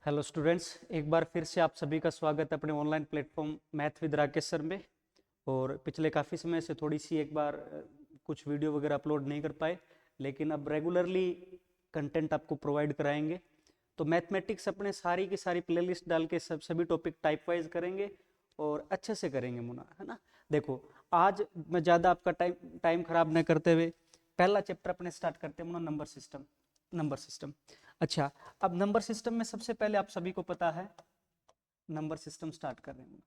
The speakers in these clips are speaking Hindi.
हेलो स्टूडेंट्स, एक बार फिर से आप सभी का स्वागत है अपने online platform math with Rakesh sir में। और पिछले काफ़ी समय से थोड़ी सी एक बार कुछ वीडियो वगैरह अपलोड नहीं कर पाए, लेकिन अब रेगुलरली कंटेंट आपको प्रोवाइड कराएंगे। तो मैथमेटिक्स अपने सारी की सारी प्लेलिस्ट डाल के सभी टॉपिक टाइप वाइज करेंगे और अच्छे से करेंगे मुना, है ना। देखो, आज मैं ज़्यादा आपका टाइम खराब न करते हुए पहला चैप्टर अपने स्टार्ट करते हैं मुना, नंबर सिस्टम। अच्छा, अब नंबर सिस्टम में सबसे पहले आप सभी को पता है नंबर सिस्टम स्टार्ट कर रहे हैं।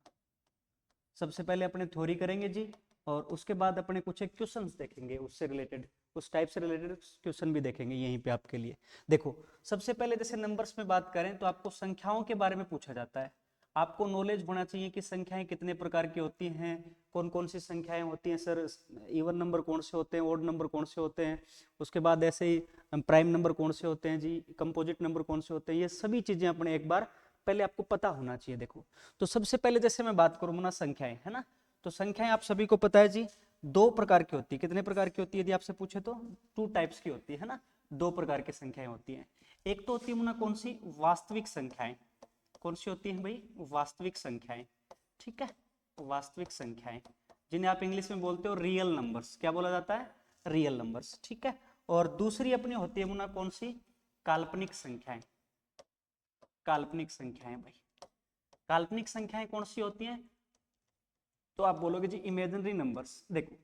सबसे पहले अपने थ्योरी करेंगे जी, और उसके बाद अपने कुछ एक क्वेश्चंस देखेंगे उससे रिलेटेड, उस टाइप से रिलेटेड क्वेश्चन भी देखेंगे यहीं पे आपके लिए। देखो, सबसे पहले जैसे नंबर्स में बात करें तो आपको संख्याओं के बारे में पूछा जाता है। आपको नॉलेज होना चाहिए कि संख्याएं कितने प्रकार की होती हैं, कौन कौन सी संख्याएं होती हैं सर, इवन नंबर कौन से होते हैं, ओड नंबर कौन से होते हैं, उसके बाद ऐसे ही प्राइम नंबर कौन से होते हैं जी, कंपोजिट नंबर कौन से होते हैं, ये सभी चीजें अपने एक बार पहले आपको पता होना चाहिए। देखो, तो सबसे पहले जैसे मैं बात करूँ ना संख्याएं, है ना, तो संख्याएं आप सभी को पता है जी दो प्रकार की होती है। कितने प्रकार की होती है यदि आपसे पूछे तो टू टाइप्स की होती है ना। दो प्रकार की संख्याएं होती हैं। एक तो होती है मुना कौन सी, वास्तविक संख्याएं। कौन सी होती है भाई, वास्तविक संख्याएं। ठीक है, वास्तविक संख्याएं जिन्हें आप इंग्लिश में बोलते हो रियल नंबर्स। क्या बोला जाता है, रियल नंबर्स। ठीक है, और दूसरी अपनी होती है मुना कौन सी, काल्पनिक संख्याएं। काल्पनिक संख्याएं भाई, काल्पनिक संख्याएं कौन सी होती हैं, तो आप बोलोगे जी इमेजिनरी नंबर्स। देखो,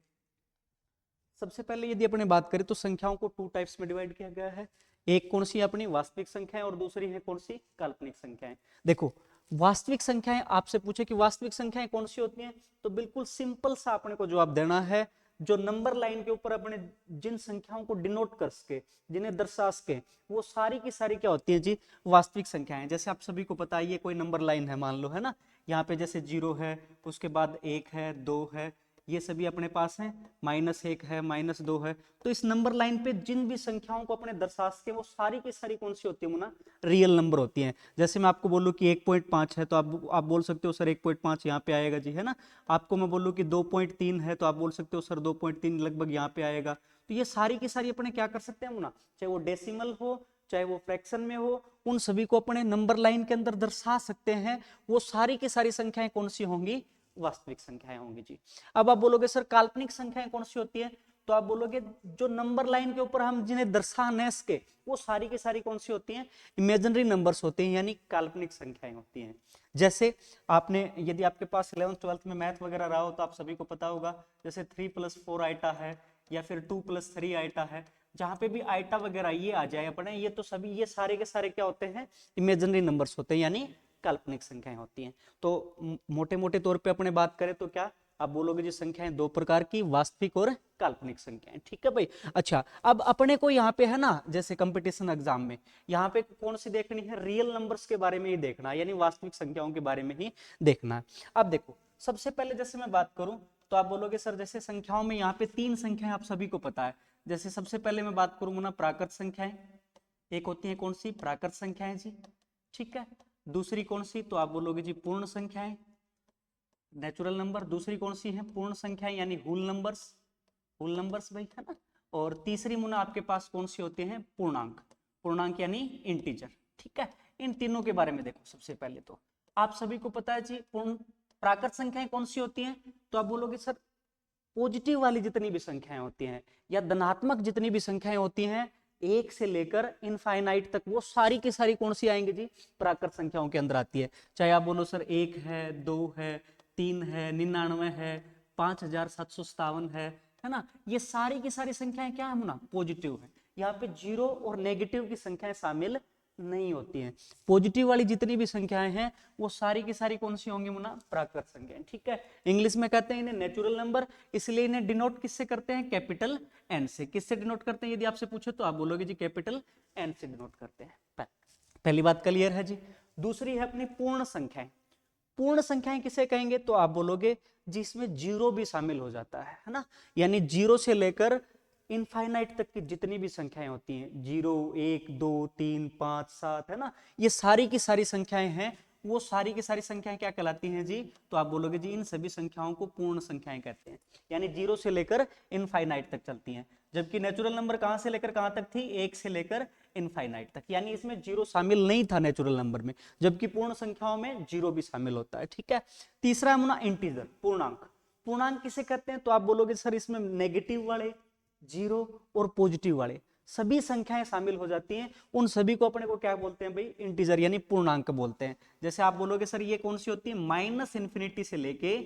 सबसे पहले यदि अपने बात करें तो संख्याओं को टू टाइप्स में डिवाइड किया गया है। एक कौन सी अपनी वास्तविक संख्याएं और दूसरी है कौन सी, काल्पनिक संख्याएं। देखो, वास्तविक संख्याएं आपसे पूछे कि वास्तविक संख्याएं कौन सी होती हैं, तो बिल्कुल सिंपल सा अपने को जवाब देना है। जो नंबर लाइन के ऊपर अपने जिन संख्याओं को डिनोट कर सके, जिन्हें दर्शा सके, वो सारी की सारी क्या होती है जी, वास्तविक संख्याएं। जैसे आप सभी को पता है ये कोई नंबर लाइन है मान लो, है ना। यहाँ पे जैसे 0 है, उसके बाद 1 है, 2 है, ये सभी अपने पास हैं, -1 है, -2 है। तो इस नंबर लाइन पे जिन भी संख्याओं को अपने दर्शा सके वो सारी की सारी कौन सी होती है मुना, रियल नंबर होती हैं। जैसे मैं आपको बोलूं कि 1.5 है तो आप बोल सकते हो सर 1.5 यहाँ पे आएगा जी, है ना। आपको मैं बोलूं कि 2.3 है तो आप बोल सकते हो सर 2.3 लगभग यहाँ पे आएगा। तो ये सारी की सारी अपने क्या कर सकते हैं मुना, चाहे वो डेसिमल हो चाहे वो फ्रैक्शन में हो, उन सभी को अपने नंबर लाइन के अंदर दर्शा सकते हैं। वो सारी की सारी संख्याएं कौन सी होंगी, वास्तविक संख्याएं होंगी जी। अब आप बोलोगे सर काल्पनिक संख्याएं कौन सी होती है, तो आप बोलोगे जो नंबर लाइन के ऊपर हम जिन्हें दर्शा न सके वो सारी की सारी कौन सी होती हैं, इमेजिनरी नंबर्स होते हैं, यानी काल्पनिक संख्याएं होती हैं। जैसे आपने यदि आपके पास 11th 12th में मैथ वगैरह रहा हो तो आप सभी को पता होगा, जैसे 3+4 आइटा है या फिर 2+3 आइटा है, जहां पे भी आइटा वगैरह ये आ जाए अपने, ये तो सभी ये सारे के सारे क्या होते हैं, इमेजिनरी नंबर्स होते हैं, यानी काल्पनिक संख्याएं होती हैं। तो मोटे मोटे तौर पे अपने बात करें तो क्या आप बोलोगे जी, संख्याएं दो प्रकार की, वास्तविक और काल्पनिक संख्याएं। ठीक है भाई। अच्छा, अब अपने को यहाँ पे है ना, जैसे कंपटीशन एग्जाम में यहाँ पे कौन सी देखनी है, रियल नंबर्स के बारे में ही देखना है, यानी वास्तविक संख्याओं के बारे में ही देखना है। अब देखो, सबसे पहले जैसे मैं बात करूं तो आप बोलोगे सर जैसे संख्याओं में यहाँ पे तीन संख्याएं आप सभी को पता है। जैसे सबसे पहले मैं बात करूंगा ना प्राकृत संख्याएं, एक होती है कौन सी, प्राकृत संख्याएं जी। ठीक है, दूसरी कौन सी, तो आप बोलोगे जी पूर्ण संख्याएं, नेचुरल नंबर। दूसरी कौन सी है, पूर्ण संख्याएं यानी होल नंबर्स, होल नंबर्स भाई, है ना। और तीसरी मुना आपके पास कौन सी होती है, पूर्णांक, पूर्णांक यानी इंटीजर। ठीक है, इन तीनों के बारे में देखो। सबसे पहले तो आप सभी को पता है जी पूर्ण प्राकृत संख्याएं कौन सी होती हैं, तो आप बोलोगे सर पॉजिटिव वाली जितनी भी संख्याएं होती हैं या धनात्मक जितनी भी संख्याएं होती हैं, एक से लेकर इनफाइनाइट तक, वो सारी की सारी कौन सी आएंगी जी, प्राकृत संख्याओं के अंदर आती है। चाहे आप बोलो सर 1 है, 2 है, 3 है, 99 है, 5757 है ना। ये सारी की सारी संख्याएं क्या है मुना, पॉजिटिव है। यहाँ पे जीरो और नेगेटिव की संख्याएं शामिल नहीं होती हैं। पॉजिटिव वाली जितनी भी संख्याएं हैं वो सारी की सारी कौन सी होंगी मुना, प्राकृत संख्याएं। ठीक है, इंग्लिश में कहते हैं इन्हें नेचुरल नंबर, इसलिए इन्हें डिनोट किससे करते हैं, कैपिटल एन से। किससे डिनोट करते हैं यदि आपसे पूछे तो आप बोलोगे जी कैपिटल एन से डिनोट करते हैं। पहली बात क्लियर है जी। दूसरी है अपनी पूर्ण संख्याएं। पूर्ण संख्याएं किसे कहेंगे, तो आप बोलोगे जिसमें जीरो भी शामिल हो जाता है ना। यानी जीरो से लेकर इनफाइनाइट तक की जितनी भी संख्याएं होती हैं, 0 1 2 3 5 7, है ना, ये सारी की सारी संख्याएं हैं, वो सारी की सारी संख्याएं क्या कहलाती हैं जी? तो आप बोलोगे जी इन सभी संख्याओं को पूर्ण संख्याएं कहते हैं, यानी 0 से लेकर इनफाइनाइट तक चलती हैं। जबकि नेचुरल नंबर कहां से लेकर कहां तक थी? 1 से लेकर इनफाइनाइट तक, यानी इसमें 0 शामिल नहीं था नेचुरल नंबर में, जबकि पूर्ण संख्याओं में 0 भी शामिल होता है। ठीक है। तीसरा है इंटीजर, पूर्णांक। पूर्णांक किसे कहते हैं? तो आप बोलोगे सर इसमें नेगेटिव वाले, जीरो और पॉजिटिव वाले सभी संख्याएं शामिल हो जाती हैं, उन सभी को अपने को क्या बोलते हैं भाई? इंटीजर यानी पूर्णांक बोलते हैं। जैसे आप बोलोगे सर ये कौन सी होती है? माइनस इन्फिनिटी से लेके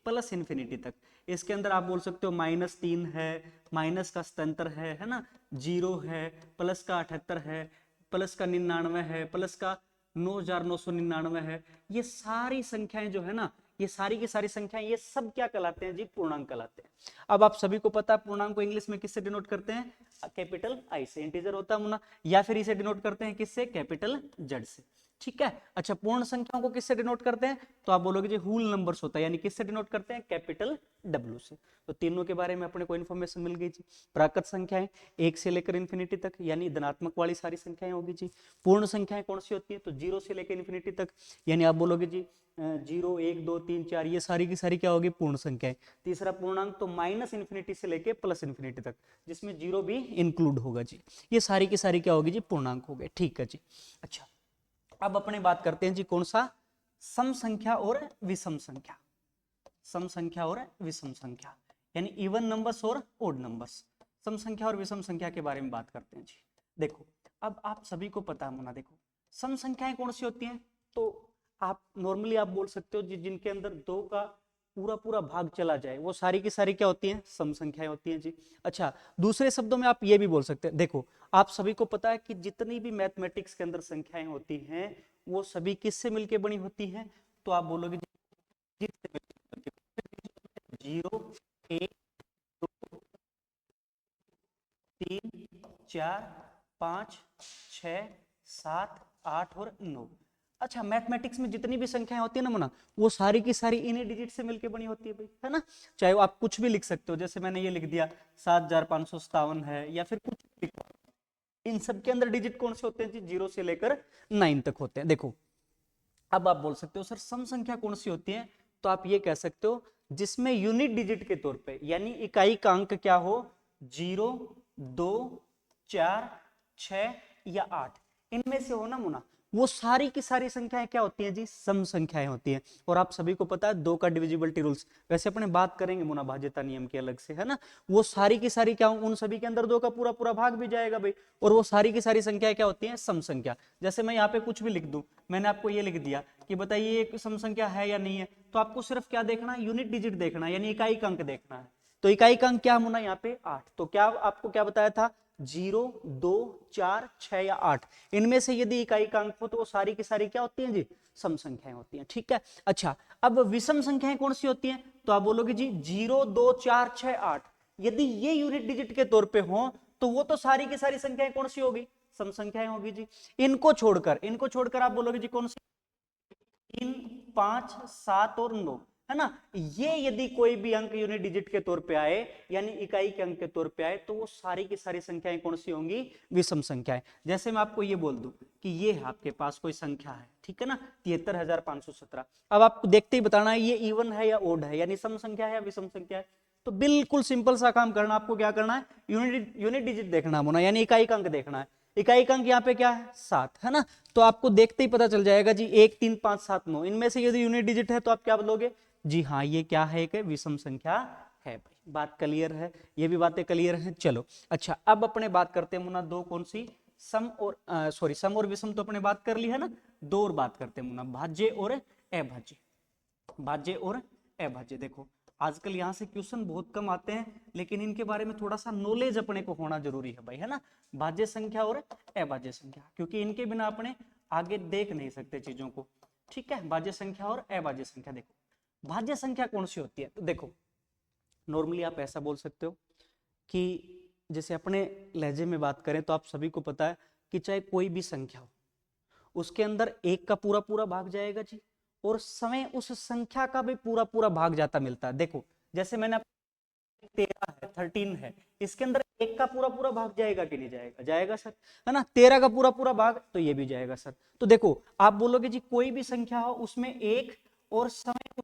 प्लस इन्फिनिटी तक। इसके अंदर आप बोल सकते हो -3 है, माइनस का स्तर है ना, 0 है, प्लस का 78 है, प्लस का 99 है, प्लस का 9999 है। ये सारी संख्याएं जो है ना, ये सारी की सारी संख्याएं, ये सब क्या कहलाते हैं जी? पूर्णांक कहलाते हैं। अब आप सभी को पता है पूर्णांक को इंग्लिश में किससे डिनोट करते हैं? कैपिटल आई से। इंटीजर होता है मुना, या फिर इसे डिनोट करते हैं किससे? कैपिटल जेड से। ठीक है। अच्छा, पूर्ण संख्याओं को किससे डिनोट करते हैं? तो आप बोलोगे जी होल नंबर्स होता है, यानी किससे डिनोट करते हैं? कैपिटल डब्ल्यू से। तो तीनों के बारे में अपने को इन्फॉर्मेशन मिल गई जी। प्राकृत संख्याएं 1 से लेकर इन्फिनिटी तक, यानी धनात्मक वाली सारी संख्याएं होगी जी। पूर्ण संख्याएं कौन सी होती है? तो 0 से लेकर इन्फिनिटी तक, यानी आप बोलोगे जी 0 1 2 3 4, ये सारी की सारी क्या होगी? पूर्ण संख्याएं। तीसरा पूर्णांक तो माइनस इन्फिनिटी से लेकर प्लस इन्फिनिटी तक, जिसमें 0 भी इंक्लूड होगा जी। ये सारी की सारी क्या होगी जी? पूर्णांक हो गए। ठीक है जी। अच्छा, अब अपने बात करते हैं जी कौन सा? सम संख्या और विषम संख्या। सम संख्या और विषम संख्या, यानी इवन नंबर्स और ओड नंबर्स। सम संख्या और विषम संख्या के बारे में बात करते हैं जी। देखो, अब आप सभी को पता है मुना, देखो सम संख्याएं कौन सी होती हैं? तो आप नॉर्मली आप बोल सकते हो जी जिनके अंदर 2 का पूरा पूरा भाग चला जाए, वो सारी की सारी क्या होती हैं? सम संख्याएं होती हैं जी। अच्छा, दूसरे शब्दों में आप ये भी बोल सकते हैं, देखो आप सभी को पता है कि जितनी भी मैथमेटिक्स के अंदर संख्याएं होती हैं, वो सभी किससे मिलकर बनी होती हैं? तो आप बोलोगे जी 0 1 2 3 4 5 6 7 8 और 9। अच्छा, मैथमेटिक्स में जितनी भी संख्याएं होती है ना मुना, वो सारी की सारी इन्हीं डिजिट से मिलकर बनी होती है भाई, है ना। चाहे आप कुछ भी लिख सकते हो, जैसे मैंने ये लिख दिया 7557 है, या फिर कुछ भी लिखो। इन सब के अंदर डिजिट कौन से होते हैं जी? 0 से लेकर 9 तक होते हैं। देखो, अब आप बोल सकते हो सर सम संख्या कौन सी होती है? तो आप ये कह सकते हो जिसमें यूनिट डिजिट के तौर पे, यानी इकाई का अंक क्या हो? 0 2 4 6 या 8, इनमें से हो ना मुना, वो सारी की सारी संख्याएं क्या होती हैं जी? सम संख्याएं होती हैं। और आप सभी को पता है 2 का डिविजिबिलिटी रूल्स, वैसे अपने बात करेंगे मुना भाज्यता नियम के अलग से, है ना। वो सारी की सारी क्या, उन सभी के अंदर 2 का पूरा पूरा भाग भी जाएगा भाई। और वो सारी की सारी संख्याएं क्या होती हैं? सम संख्या। जैसे मैं यहाँ पे कुछ भी लिख दूं, मैंने आपको ये लिख दिया कि बताइए एक सम संख्या है या नहीं है, तो आपको सिर्फ क्या देखना है? यूनिट डिजिट देखना है, यानी इकाई का अंक देखना है। तो इकाई का अंक क्या होना यहाँ पे? 8। तो क्या आपको क्या बताया था? 0 2 4 6 या 8, इनमें से यदि इकाई का अंक हो तो वो सारी की सारी क्या होती हैं जी? सम संख्याएं होती हैं। ठीक है। अच्छा, अब विषम संख्याएं कौन सी होती हैं? तो आप बोलोगे जी 0 2 4 6 8, यदि ये यूनिट डिजिट के तौर पे हो तो वो तो सारी की सारी संख्याएं कौन सी होगी? सम संख्याएं होगी जी। इनको छोड़कर आप बोलोगे जी कौन सी? 3 5 7 और 9, है ना। ये यदि कोई भी अंक यूनिट डिजिट के तौर पे आए, यानी इकाई के अंक के तौर पे आए, तो वो सारी की सारी संख्याएं कौन सी होंगी? विषम संख्याएं। जैसे मैं आपको ये बोल दूं कि ये आपके पास कोई संख्या है, ठीक है ना, 73,517। अब आपको देखते ही बताना है ये इवन है या ओड है, यानी सम संख्या है या विषम संख्या है। तो बिल्कुल सिंपल सा काम करना, आपको क्या करना है? यूनिट डिजिट देखना होना, यानी इकाई का अंक देखना है। इकाई का अंक यहाँ पे क्या है? 7, है ना। तो आपको देखते ही पता चल जाएगा जी 1 3 5 7 9, इनमें से यदि यूनिट डिजिट है तो आप क्या बोलोगे? जी हाँ, ये क्या है? एक विषम संख्या है भाई। बात क्लियर है? ये भी बातें क्लियर हैं। चलो, अच्छा, अब अपने बात करते हैं मुन्ना दो कौन सी? सम और सॉरी, सम और विषम तो अपने बात कर ली है ना। दो और बात करते हैं मुन्ना, भाज्य और अभाज्य। भाज्य और अभाज्य, देखो आजकल यहाँ से क्वेश्चन बहुत कम आते हैं, लेकिन इनके बारे में थोड़ा सा नॉलेज अपने को होना जरूरी है भाई, है ना। भाज्य संख्या और अभाज्य संख्या, क्योंकि इनके बिना अपने आगे देख नहीं सकते चीजों को। ठीक है, भाज्य संख्या और अभाज्य संख्या। देखो भाज्य संख्या कौन सी होती है? तो देखो नॉर्मली आप ऐसा बोल सकते हो कि जैसे अपने लहजे में बात करें तो आप सभी को पता है कि चाहे कोई भी संख्या हो, उसके अंदर एक का पूरा पूरा भाग जाएगा जी, और समय उस संख्या का भी पूरा पूरा भाग जाता मिलता है। देखो जैसे मैंने 13 है, 13 है, इसके अंदर एक का पूरा पूरा भाग जाएगा कि नहीं जाएगा? जाएगा सर, है ना। 13 का पूरा पूरा भाग, तो ये भी जाएगा सर। तो देखो आप बोलोगे जी कोई भी संख्या हो उसमें एक और समय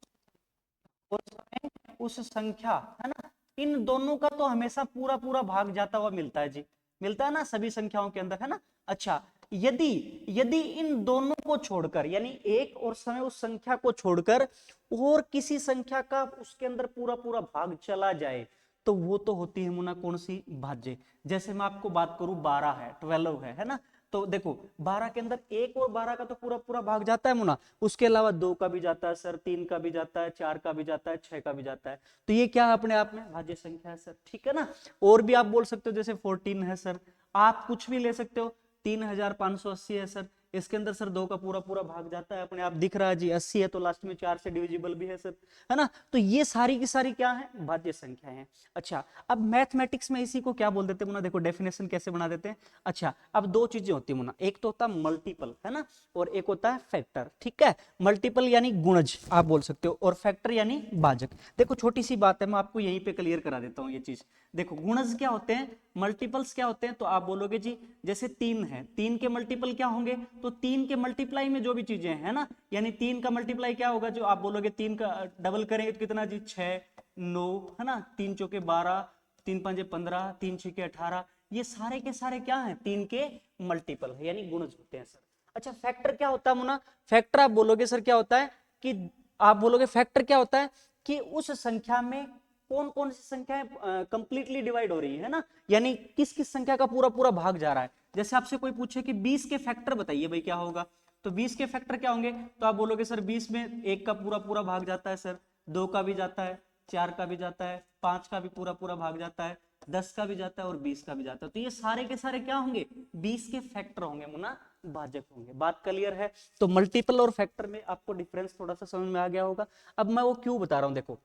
उस संख्या, है ना, इन दोनों का तो हमेशा पूरा पूरा भाग जाता हुआ मिलता है जी, मिलता है ना सभी संख्याओं के अंदर, है ना। अच्छा, यदि यदि इन दोनों को छोड़कर, यानी एक और समय उस संख्या को छोड़कर और किसी संख्या का उसके अंदर पूरा पूरा भाग चला जाए, तो वो तो होती है मुना कौन सी? भाज्य। जैसे मैं आपको बात करूं 12 है, 12 है ना, तो देखो 12 के अंदर एक और 12 का तो पूरा पूरा भाग जाता है मुना, उसके अलावा 2 का भी जाता है सर, 3 का भी जाता है, 4 का भी जाता है, 6 का भी जाता है, तो ये क्या है? अपने आप में भाज्य संख्या है सर, ठीक है ना। और भी आप बोल सकते हो, जैसे 14 है सर, आप कुछ भी ले सकते हो, 3580 है सर, इसके अंदर सर 2 का पूरा पूरा भाग जाता है, अपने आप दिख रहा है जी, 80 है तो लास्ट में 4 से डिविजिबल भी है सर, है ना। तो ये सारी की सारी क्या है? भाज्य संख्या है। अच्छा, अब मैथमेटिक्स में इसी को क्या बोल देते हैं मुना? देखो डेफिनेशन कैसे बना देते हैं। अच्छा, अब दो चीजें होती है मुना, एक तो होता है मल्टीपल, है ना, और एक होता है फैक्टर, ठीक है। मल्टीपल यानी गुणज आप बोल सकते हो, और फैक्टर यानी भाजक। देखो छोटी सी बात है, मैं आपको यहीं पे क्लियर करा देता हूँ ये चीज। देखो गुणज क्या होते हैं, मल्टीपल्स क्या होते हैं, तो आप बोलोगे जी जैसे 3 है, 3 के मल्टीपल क्या होंगे? तो 3 के मल्टीप्लाई में जो भी चीजें हैं ना, यानी 3 का मल्टीप्लाई क्या होगा? जो आप बोलोगे 3 का डबल करेंगे तो कितना जी? 6, 9, है ना, 3 चौके 12, 3 पंजे 15, 3 छके 18, ये सारे के सारे क्या हैं? 3 के मल्टीपल है, यानी गुणज होते हैं सर। अच्छा, फैक्टर क्या होता है मुना? फैक्टर आप बोलोगे सर क्या होता है कि आप बोलोगे फैक्टर क्या होता है कि उस संख्या में कौन कौन सी संख्याएं कंप्लीटली डिवाइड हो रही है ना, यानी किस किस संख्या का पूरा पूरा भाग जा रहा है। जैसे आपसे कोई पूछे कि 20 के फैक्टर बताइए भाई, क्या होगा? तो 20 के फैक्टर क्या होंगे? तो आप बोलोगे सर 20 में एक का पूरा पूरा भाग जाता है सर, 2 का भी जाता है, 4 का भी जाता है, 5 का भी पूरा पूरा भाग जाता है, 10 का भी जाता है और 20 का भी जाता है। तो ये सारे के सारे क्या होंगे? 20 के फैक्टर होंगे मुना, भाजक होंगे। बात क्लियर है? तो मल्टीपल और फैक्टर में आपको डिफरेंस थोड़ा सा समझ में आ गया होगा। अब मैं वो क्यों बता रहा हूं, देखो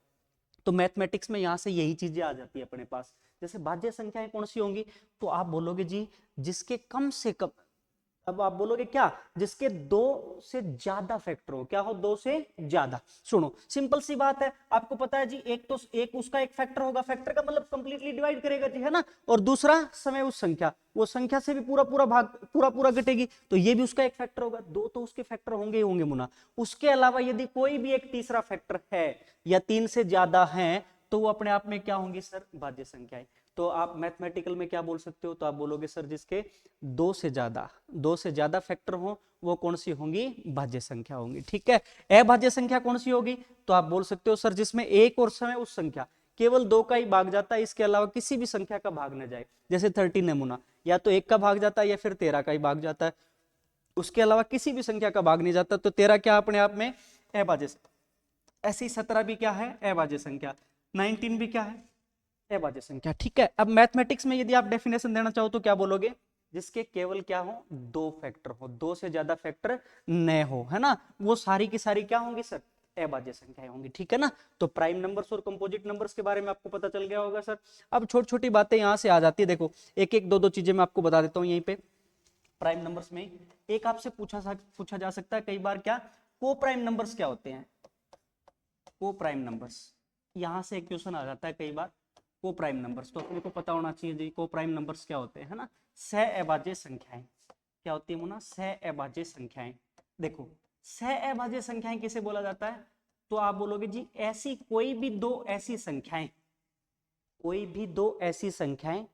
तो मैथमेटिक्स में यहां से यही चीजें आ जाती है अपने पास। जैसे भाज्य संख्याएं कौन सी होंगी? तो आप बोलोगे जी जिसके कम से कम, अब आप बोलोगे क्या? जिसके 2 से ज्यादा फैक्टर हो, क्या हो? 2 से ज्यादा। सुनो सिंपल सी बात है, आपको पता है जी, एक तो एक उसका एक फैक्टर होगा, फैक्टर का मतलब कंप्लीटली डिवाइड करेगा जी, है ना, और दूसरा समय उस संख्या, वो संख्या से भी पूरा पूरा भाग पूरा पूरा घटेगी, तो ये भी उसका एक फैक्टर होगा। 2 तो उसके फैक्टर होंगे ही होंगे मुना। उसके अलावा यदि कोई भी एक तीसरा फैक्टर है या 3 से ज्यादा है, तो वो अपने आप में क्या होंगी सर? भाज्य संख्याएं। तो आप मैथमेटिकल में क्या बोल सकते हो? तो आप बोलोगे सर जिसके 2 से ज्यादा फैक्टर हो वो कौन सी होंगी? भाज्य संख्या होंगी, ठीक है। अभाज्य संख्या कौन सी होगी? तो आप बोल सकते हो सर जिसमें एक और समय उस संख्या केवल 2 का ही भाग जाता है, इसके अलावा किसी भी संख्या का भाग न जाए। जैसे 13 नमूना, या तो 1 का भाग जाता है या फिर 13 का ही भाग जाता है, उसके अलावा किसी भी संख्या का भाग नहीं जाता, तो 13 क्या अपने आप में? अभाज्य। ऐसी 17 भी क्या है? अभाज्य संख्या। 19 भी क्या है? अभाज्य संख्या, ठीक है। अब मैथमेटिक्स में यदि आप डेफिनेशन देना चाहो तो क्या बोलोगे? जिसके केवल क्या हो? 2 फैक्टर हो, 2 से ज्यादा फैक्टर न हो, है ना, वो सारी की सारी क्या होंगी सर? अभाज्य संख्याएं होंगी, ठीक है ना। तो प्राइम नंबर्स और कंपोजिट नंबर्स के बारे में आपको पता चल गया होगा सर। अब छोटी छोटी बातें यहां से आ जाती है, देखो एक एक दो दो चीजें मैं आपको बता देता हूं यहीं पे। प्राइम नंबर्स में एक आपसे पूछा जा सकता है कई बार, क्या को प्राइम नंबर्स क्या होते हैं? को प्राइम नंबर्स, यहां से एक क्वेश्चन आ जाता है कई बार। को प्राइम नंबर्स तो अपने को पता होना चाहिए जी, को प्राइम नंबर्स क्या होते हैं, है ना। सह अभाज्य संख्याएं क्या होती है मुना? सह अभाज्य संख्याएं। देखो सह अभाज्य संख्याएं किसे बोला जाता है? तो आप बोलोगे जी ऐसी कोई भी दो ऐसी संख्याएं, कोई भी दो ऐसी संख्याएं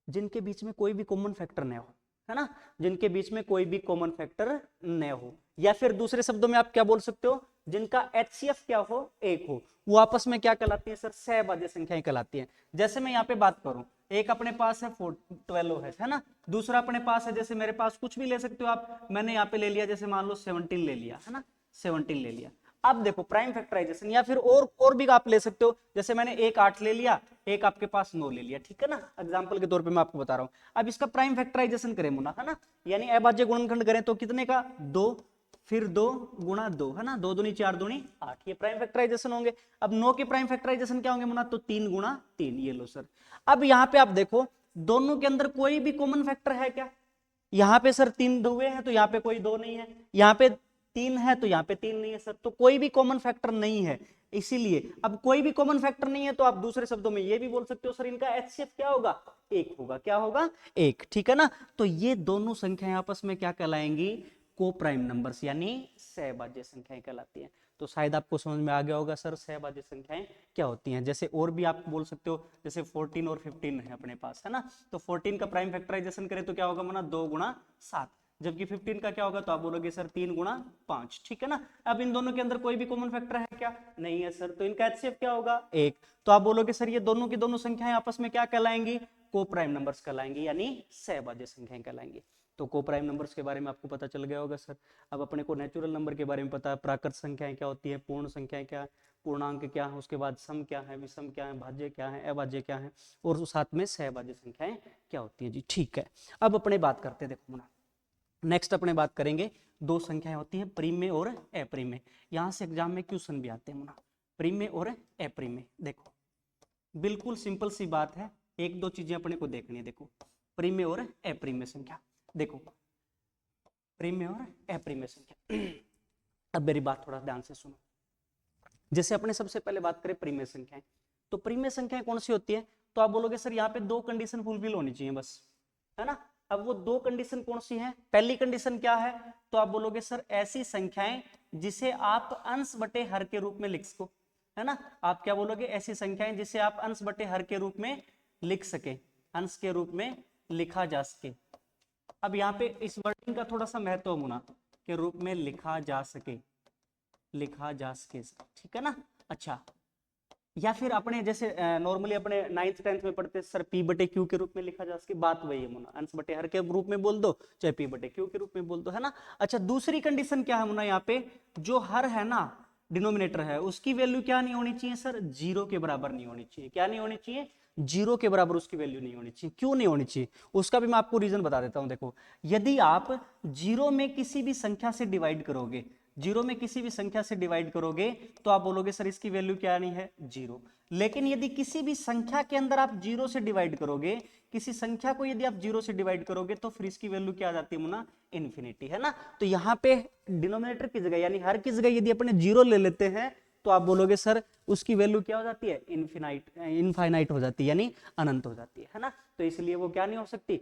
जिनके बीच में कोई भी कॉमन फैक्टर न हो, है ना, जिनके बीच में कोई भी कॉमन फैक्टर न हो, या फिर दूसरे शब्दों में आप क्या बोल सकते हो? जिनका एचसीएफ क्या हो? 1 हो, वो आपस में क्या कहलाती है सर? सहभाज्य संख्याएं कहलाती हैं। जैसे मैं यहाँ पे बात करूं, एक अपने पास है 12 है ना, दूसरा अपने पास है, जैसे मेरे पास कुछ भी ले सकते हो आप, मैंने यहाँ पे ले लिया जैसे मान लो 17 ले लिया, है ना, 17 ले लिया। अब देखो प्राइम फैक्टराइजेशन, या फिर और भी आप ले सकते हो, जैसे मैंने एक 8 ले लिया, एक आपके पास 9 ले लिया, ठीक है ना, एग्जांपल के तौर पे मैं आपको बता रहा हूं। अब इसका प्राइम फैक्टराइजेशन करें मुना, है ना, यानी अभाज्य गुणनखंड करें तो कितने का? 2, फिर 2 गुणा 2, है ना, 2 दूनी 4 दूनी 8, ये प्राइम फैक्टराइजेशन होंगे। अब 9 के प्राइम फैक्टराइजेशन क्या होंगे मुना? तो 3 गुणा 3, ये लो सर। अब यहाँ पे आप देखो दोनों के अंदर कोई भी कॉमन फैक्टर है क्या? यहाँ पे सर 3 हुए हैं तो यहाँ पे कोई 2 नहीं है, यहाँ पे 3 है तो यहाँ पे 3 नहीं है सर, तो कोई भी कॉमन फैक्टर नहीं है। इसीलिए अब कोई भी कॉमन फैक्टर नहीं है तो आप दूसरे शब्दों में ये भी बोल सकते हो सर इनका HCF क्या होगा, 1 होगा। क्या होगा, 1, ठीक है ना। तो ये दोनों संख्याएं आपस में क्या कहलाएंगी, को प्राइम नंबर्स यानी सहभाज्य संख्याएं कहलाती हैं। तो शायद आपको समझ में आ गया होगा सर सहभाज्य संख्याएं क्या होती हैं। जैसे और भी आप बोल सकते हो, जैसे 14 और 15 है अपने पास, है ना। तो 14 का प्राइम फैक्टराइजेशन करें तो क्या होगा मना, 2 गुणा 7, जबकि 15 का क्या होगा, तो आप बोलोगे सर 3 गुणा 5, ठीक है ना। अब इन दोनों के अंदर कोई भी कॉमन फैक्टर है क्या, नहीं है सर, तो इनका HCF क्या होगा, 1। तो आप बोलोगे सर ये दोनों की दोनों संख्याएं आपस में क्या कहलाएंगी, को प्राइम नंबर्स कहलाएंगी यानी सहभाज्य संख्याएं कहलाएंगी। तो को प्राइम नंबर्स के बारे में आपको पता चल गया होगा सर। अब अपने को नेचुरल नंबर के बारे में पता है, प्राकृत संख्याएं क्या होती है, पूर्ण संख्याएं क्या है, पूर्णांक क्या है, उसके बाद सम क्या है, विषम क्या है, भाज्य क्या है, अभाज्य क्या है, और साथ में सहभाज्य संख्याएं क्या होती है जी, ठीक है। अब अपने बात करते हैं, देखो मुना नेक्स्ट अपने बात करेंगे, दो संख्याएं होती हैं प्रीम में और अप्रीम में। यहां से एग्जाम में क्वेश्चन भी आते हैं मुना, प्रीम में और अप्रीम में। देखो बिल्कुल सिंपल सी बात है, एक दो चीजें अपने को देखनी है। देखो प्रीम में और अप्रीम में संख्या, देखो प्रीम में और अप्रीम में संख्या। अब मेरी बात थोड़ा ध्यान से सुनो। जैसे अपने सबसे पहले बात करें प्रीम में संख्याएं, तो प्रीम में संख्याएं कौन सी होती है, तो आप बोलोगे सर यहाँ पे दो कंडीशन फुलफिल होनी चाहिए बस, है ना। अब वो दो कंडीशन कौन सी हैं, पहली कंडीशन क्या है, तो आप बोलोगे सर ऐसी संख्याएं जिसे आप अंश बटे हर के रूप में लिख सको, है ना। आप क्या बोलोगे, ऐसी संख्याएं जिसे आप अंश बटे हर के रूप में लिख सके, अंश के रूप में लिखा जा सके। अब यहाँ पे इस वर्डिंग का थोड़ा सा महत्व होना, के रूप में लिखा जा सके, लिखा जा सके, ठीक है ना। अच्छा, या फिर अपने जैसे नॉर्मली अपने 9th 10th में पढ़ते सर पी बटे क्यू के रूप में लिखा जा सके, बात वही है मुना, अंश बटे हर के रूप में बोल दो चाहे पी बटे क्यू के रूप में बोल दो, है ना। अच्छा दूसरी कंडीशन क्या है मुना, यहाँ पे जो हर है ना डिनोमिनेटर है उसकी वैल्यू क्या नहीं होनी चाहिए सर, 0 के बराबर नहीं होनी चाहिए। क्या नहीं होनी चाहिए, 0 के बराबर उसकी वैल्यू नहीं होनी चाहिए। क्यों नहीं होनी चाहिए, उसका भी मैं आपको रीजन बता देता हूं। देखो यदि आप 0 में किसी भी संख्या से डिवाइड करोगे, 0 में किसी भी संख्या से डिवाइड करोगे तो आप बोलोगे सर इसकी वैल्यू क्या नहीं है, 0। लेकिन यदि किसी भी संख्या के अंदर आप 0 से डिवाइड करोगे, किसी संख्या को यदि आप 0 से डिवाइड करोगे तो फिर इसकी वैल्यू क्या आ जाती है मुना, इन्फिनिटी, है ना। तो यहाँ पे डिनोमिनेटर की जगह यानी हर की जगह यदि अपने 0 ले लेते हैं तो आप बोलोगे सर उसकी वैल्यू क्या हो जाती है, इनफाइनाइट हो जाती है, यानी अनंत हो जाती है ना। तो इसलिए वो क्या नहीं हो सकती,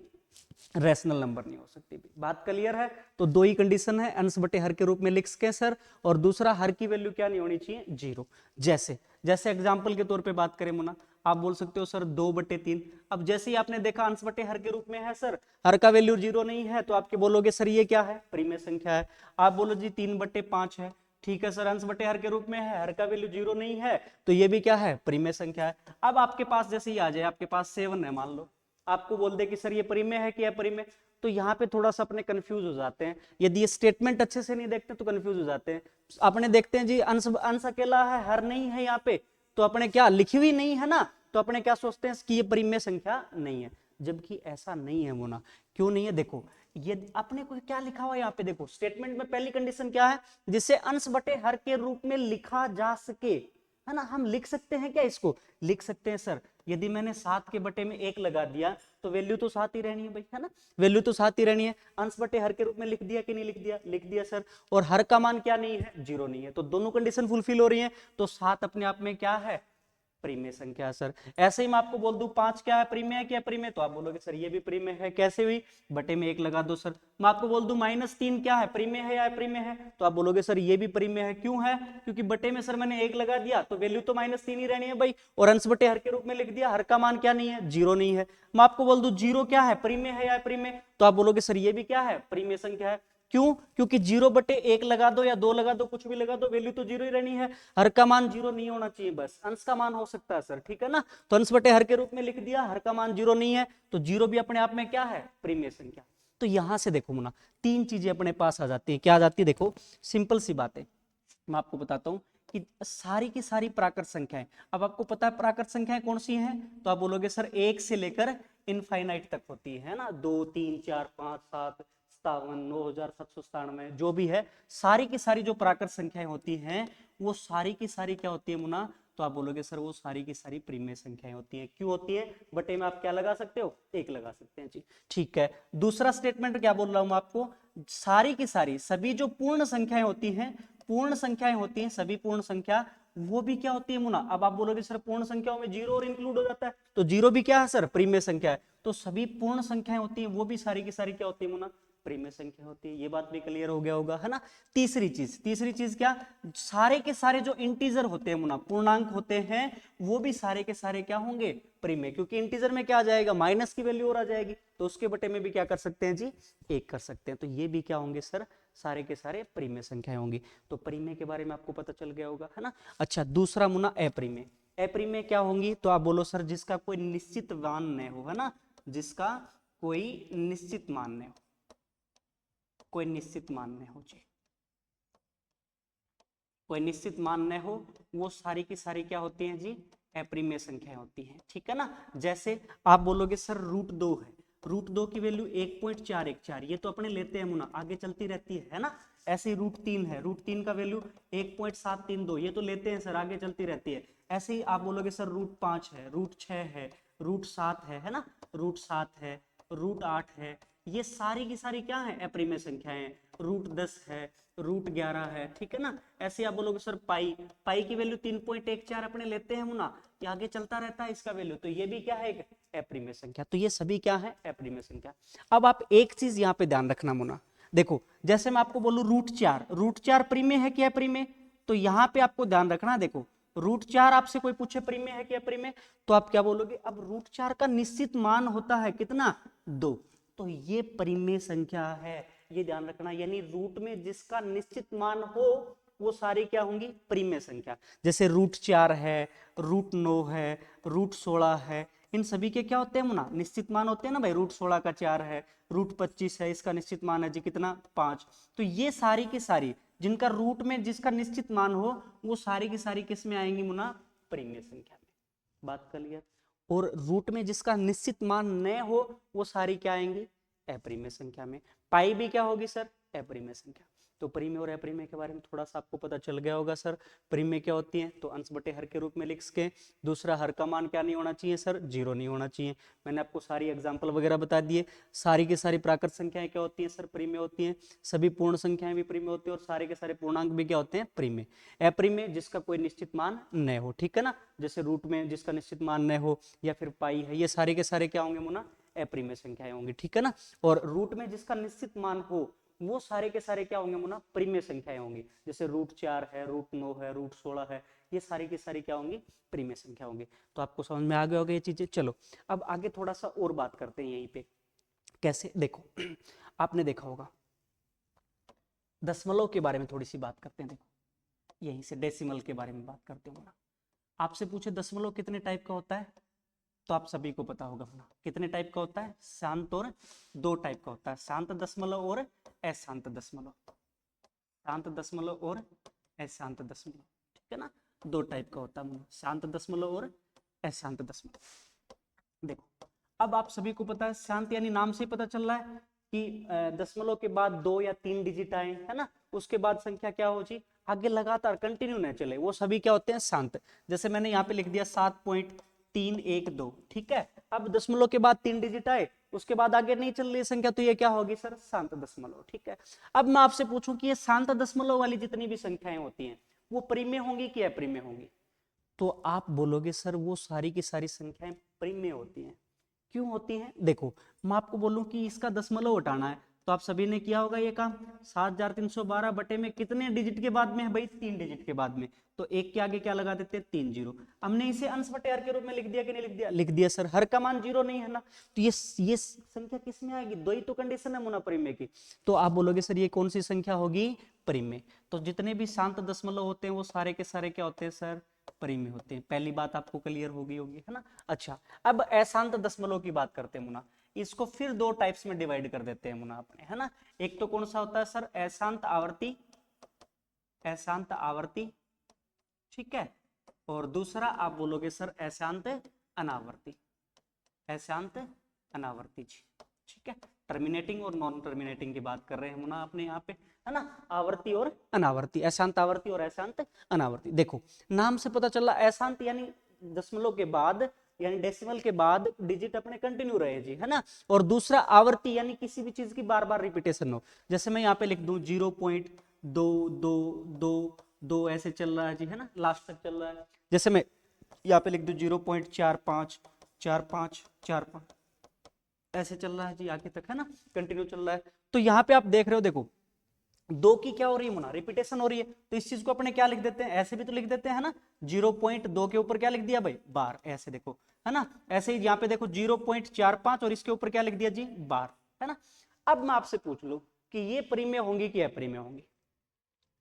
रैशनल नंबर नहीं हो सकती। बात क्लियर है। तो दो ही कंडीशन है, अंश बटे हर के रूप में लिख सके सर, और दूसरा हर की वैल्यू क्या नहीं होनी चाहिए, 0। जैसे जैसे एग्जांपल के तौर पे बात करें मुना, आप बोल सकते हो सर 2/3। अब जैसे ही आपने देखा अंश बटे हर के रूप में है सर, हर का वैल्यू 0 नहीं है, तो आपके बोलोगे सर ये क्या है, प्रीम संख्या है। आप बोलो जी 3/5 है, ठीक है सर, अंश बटे हर के रूप में है, हर का वैल्यू 0 नहीं है, तो ये भी क्या है, प्रीम संख्या है। अब आपके पास जैसे ही आ जाए, आपके पास 7 है मान लो, आपको बोल दे कि सर ये प्रीम है कि अप्रीम है, तो यहाँ पे थोड़ा सा अपने कंफ्यूज हो जाते हैं। यदि ये स्टेटमेंट अच्छे से नहीं देखते तो कंफ्यूज हो जाते हैं। अपने देखते हैं जी अंश अंश अकेला है, हर नहीं है यहाँ पे, तो अपने क्या लिखी हुई नहीं है ना, तो अपने क्या सोचते हैं कि ये प्रीम में संख्या नहीं है, जबकि ऐसा नहीं है मोना। क्यों नहीं है, देखो ये अपने को क्या लिखा हुआ है यहाँ पे, देखो स्टेटमेंट में पहली कंडीशन क्या है, जिसे अंश बटे हर के रूप में लिखा जा सके, है ना। हम लिख सकते हैं क्या, इसको लिख सकते हैं सर। यदि मैंने 7 के बटे में 1 लगा दिया तो वैल्यू तो 7 ही रहनी है भाई, है ना, वैल्यू तो 7 ही रहनी है। अंश बटे हर के रूप में लिख दिया कि नहीं लिख दिया, लिख दिया सर। और हर का मान क्या नहीं है, 0 नहीं है, तो दोनों कंडीशन फुलफिल हो रही है। तो 7 अपने आप में क्या है, प्रीमेय संख्या सर। ऐसे ही मैं आपको बोल दूं 5 क्या है, प्रीमेय है क्या प्रीमेय, तो आप बोलोगे सर ये भी प्रीमेय है। कैसे हुई, बटे में 1 लगा दो सर। मैं आपको बोल दूं -3 क्या है, प्रीमेय है या अप्रीमेय है, तो आप बोलोगे सर ये भी प्रीमेय है। क्यों है, क्योंकि बटे में सर मैंने 1 लगा दिया तो वैल्यू तो -3 ही रहनी है भाई, और अंश बटे हर के रूप में लिख दिया, हर का मान क्या नहीं है, 0 नहीं है। मैं आपको बोल दूं 0 क्या है, प्रीमेय है या अप्रीमेय, तो आप बोलोगे सर ये भी क्या है, प्रीमेय संख्या है। क्यों, क्योंकि 0/1 लगा दो या 2 लगा दो, कुछ भी लगा दो, वैल्यू तो 0 ही रहनी है। हर का मान 0 नहीं होना चाहिए, बस अंश का मान हो सकता है सर, ठीक है ना। तो अंश बटे हर के रूप में लिख दिया, हर का मान 0 नहीं है, तो 0 भी अपने आप में क्या है, प्रीमेय संख्या। तो यहां से देखो मुना 3 चीजें अपने पास आ जाती है। क्या आ जाती है, देखो सिंपल सी बात है, मैं आपको बताता हूं कि सारी की सारी प्राकृत संख्याएं, अब आपको पता है प्राकृत संख्याएं कौन सी हैं, तो आप बोलोगे सर 1 से लेकर इनफाइनाइट तक होती है ना, 2 3 4 5 7 57 9797, जो भी है, सारी की सारी जो प्राकृत संख्याएं होती हैं वो सारी की सारी क्या होती है मुना, तो आप बोलोगे सर वो सारी की सारी प्रीमेय संख्याएं होती हैं। क्यों होती है, बटे में आप क्या लगा सकते हो, 1 लगा सकते हैं जी, ठीक है। दूसरा स्टेटमेंट क्या बोल रहा हूं मैं आपको, सारी की सारी सभी जो पूर्ण संख्याएं होती हैं, पूर्ण संख्याएं होती हैं, सभी पूर्ण संख्या वो भी क्या होती है मुना। अब आप बोलोगे सर पूर्ण संख्याओं में जीरो और इंक्लूड हो जाता है, तो जीरो भी क्या है सर, प्रीमेय संख्या है। तो सभी पूर्ण संख्याएं होती हैं वो भी सारी की सारी क्या होती है मुना, प्रीमेय संख्या होती है। ये बात भी क्लियर हो गया होगा, है ना। तीसरी चीज क्या, सारे के सारे जो इंटीजर होते हैं मुना, पूर्णांक होते हैं, वो भी सारे के सारे क्या होंगे, प्रीमेय। क्योंकि इंटीजर में क्या आ जाएगा, माइनस की वैल्यू और आ जाएगी, तो उसके बटे में भी क्या कर सकते हैं जी, एक कर सकते हैं। तो ये भी क्या होंगे सर, सारे के सारे प्रीमेय संख्याएं होंगी। तो प्रीमेय के बारे में आपको पता चल गया होगा, है ना। अच्छा, दूसरा मुना अप्रीमेय। अप्रीमेय क्या होंगी, तो आप बोलो सर जिसका कोई निश्चित मान न हो, है ना, जिसका कोई निश्चित मान न हो, कोई निश्चित मान न हो जी, कोई निश्चित मान न हो, वो सारी की सारी क्या होती हैं जी, अप्रीमेय संख्याएं होती हैं, ठीक है ना। जैसे आप बोलोगे सर रूट 2 है, रूट 2 की वैल्यू 1.414, ये तो अपने लेते हैं मुना, आगे चलती रहती है ना। ऐसे ही रूट 3 है, रूट 3 का वैल्यू 1.732, ये तो लेते हैं सर, आगे चलती रहती है। ऐसे ही आप बोलोगे सर रूट 5 है, रूट 6 है, रूट 7 है ना, रूट 7 है, रूट 8 है, ये सारी की सारी क्या है, अप्रीमेय संख्याएं। रूट 10 है, रूट 11 है, ठीक है ना। ऐसे आप बोलोगे सर पाई, पाई की वैल्यू 3.14 अपने लेते हैं मुना, ये आगे चलता रहता है इसका वैल्यू, तो ये भी क्या है, एक अप्रीमेय संख्या। तो ये सभी क्या है, अप्रीमेय संख्या। अब आप एक चीज यहाँ पे ध्यान रखना मुना, देखो जैसे मैं आपको बोलूं रूट 4, रूट 4 प्रीमेय है कि अप्रीमेय, तो यहाँ पे आपको ध्यान रखना, देखो रूट 4 आपसे कोई पूछे प्रीमेय है कि अप्रीमेय, तो आप क्या बोलोगे, अब रूट 4 का निश्चित मान होता है कितना, 2, तो ये परिमेय संख्या है, ये ध्यान रखना। यानी रूट में जिसका निश्चित मान हो वो सारी क्या होंगी, परिमेय संख्या। जैसे रूट 4 है, रूट 9 है, रूट 16 है, इन सभी के क्या होते हैं मुना, निश्चित मान होते हैं ना भाई। रूट 16 का 4 है, रूट 25 है, इसका निश्चित मान है जी कितना, 5। तो ये सारी की सारी जिनका रूट में जिसका निश्चित मान हो वो सारी की सारी किस में आएंगी मुना, परिमेय संख्या में। बात क्लियर। और रूट में जिसका निश्चित मान न हो वो सारी क्या आएंगी, अप्रीमेय संख्या में। पाई भी क्या होगी सर, अप्रीमेय संख्या। तो परिमेय और अप्रीमेय के बारे में थोड़ा सा आपको पता चल गया होगा सर। परिमेय क्या होती है, तो अंश बटे हर के रूप में लिख के। दूसरा, हर का मान क्या नहीं होना चाहिए सर, 0 नहीं होना चाहिए। मैंने आपको सारी एग्जाम्पल वगैरह बता दिए। सारी की सारी प्राकृत संख्याएं क्या होती हैं सर, परिमेय होती हैं। सभी पूर्ण संख्याएं भी परिमेय होती है, और सारे के सारे पूर्णांक भी क्या होते हैं, परिमेय। अप्रीमेय जिसका कोई निश्चित मान न हो, ठीक है ना, जैसे रूट में जिसका निश्चित मान न हो, या फिर पाई है, ये सारे के सारे क्या होंगे मुना, अप्रीमेय संख्याएं होंगी, ठीक है ना। और रूट में जिसका निश्चित मान हो वो सारे के सारे क्या होंगे मुना, परिमेय संख्याएं होंगी। जैसे रूट 4 है, रूट 9 है, रूट 16 है, ये सारी की सारी क्या होंगी, परिमेय संख्या होंगी। तो आपको समझ में आ गया होगा ये चीजें। चलो अब आगे थोड़ा सा और बात करते हैं यहीं पे, कैसे, देखो आपने देखा होगा दशमलव के बारे में थोड़ी सी बात करते हैं। देखो यहीं से डेसिमल के बारे में बात करते हैं। आपसे पूछे दशमलव कितने टाइप का होता है, तो आप सभी को पता होगा ना, कितने टाइप का होता है, शांत और 2 टाइप का होता है, शांत दशमलव और अशांत दशमलव। शांत दशमलव और अशांत दशमलव, ठीक है ना, 2 टाइप का होता है, शांत दशमलव और अशांत दशमलव। देखो अब आप सभी को पता है, शांत यानी नाम से पता चल रहा है कि दशमलव के बाद 2 या 3 डिजिट आए, है ना, उसके बाद संख्या क्या हो जी, आगे लगातार कंटिन्यू न चले, वो सभी क्या होते हैं, शांत। जैसे मैंने यहाँ पे लिख दिया 7.312, ठीक है। अब दशमलव के बाद 3 डिजिट आए, उसके बाद आगे नहीं चल रही संख्या, तो ये क्या होगी सर, शांत दशमलव, ठीक है। अब मैं आपसे पूछूं कि ये शांत दशमलव वाली जितनी भी संख्याएं होती हैं वो परिमेय होंगी कि अपरिमेय होंगी, तो आप बोलोगे सर वो सारी की सारी संख्याएं परिमेय होती हैं। क्यों होती हैं, देखो मैं आपको बोलूं कि इसका दशमलव हटाना है, तो आप सभी ने किया होगा ये काम। 7312 बटे में कितने डिजिट के बाद में है भाई, 3 डिजिट के बाद में, तो एक के आगे क्या लगा देते हैं, 3 जीरो। हमने इसे अंश बटे हर के रूप में लिख दिया कि नहीं लिख दिया, लिख दिया सर। हर का मान 0 नहीं है ना, तो ये संख्या किस में आएगी, 2 ही तो कंडीशन है मुना परिमेय की। तो आप बोलोगे सर ये कौन सी संख्या होगी, परिमेय। तो जितने भी शांत दशमलव होते हैं वो सारे के सारे क्या होते हैं सर, परिमेय होते हैं। पहली बात आपको क्लियर होगी है ना। अच्छा अब अशांत दशमलव की बात करते हैं मुना, इसको फिर 2 टाइप्स में डिवाइड कर देते हैं मुना अपने, है ना। एक तो कौन सा होता है सर, अशांत आवर्ती, अशांत आवर्ती, ठीक है। और दूसरा आप बोलोगे सर अशांत अनावर्ती, अशांत अनावर्ती जी, ठीक है। टर्मिनेटिंग और नॉन टर्मिनेटिंग की बात कर रहे हैं मुना अपने यहाँ पे, है ना। आवर्ती और अनावर्ती, अशांत आवर्ती और अशांत अनावर्ती। देखो नाम से पता चला, अशांत यानी दशमलव के बाद यानी डेसिमल के बाद डिजिट अपने कंटिन्यू रहे जी, है ना। और दूसरा आवर्ती, यानी किसी भी चीज की बार बार रिपीटेशन हो। जैसे मैं यहाँ पे लिख दूं 0.22222 ऐसे चल रहा है जी, है ना, लास्ट तक चल रहा है। जैसे मैं यहाँ पे लिख दूं 0.454545 ऐसे चल रहा है जी आगे तक, है ना, कंटिन्यू चल रहा है। तो यहाँ पे आप देख रहे हो, देखो दो की क्या हो रही है मुना, रिपीटेशन हो रही है। तो इस चीज को अपने क्या लिख देते हैं, ऐसे भी तो लिख देते हैं, है ना। 0.2 के ऊपर क्या लिख दिया भाई, बार, ऐसे देखो, है ना। ऐसे ही यहाँ पे देखो 0.45 और इसके ऊपर क्या लिख दिया जी, बार, है ना। अब मैं आपसे पूछ लूं कि ये परिमेय होंगी कि अपरिमेय होंगी।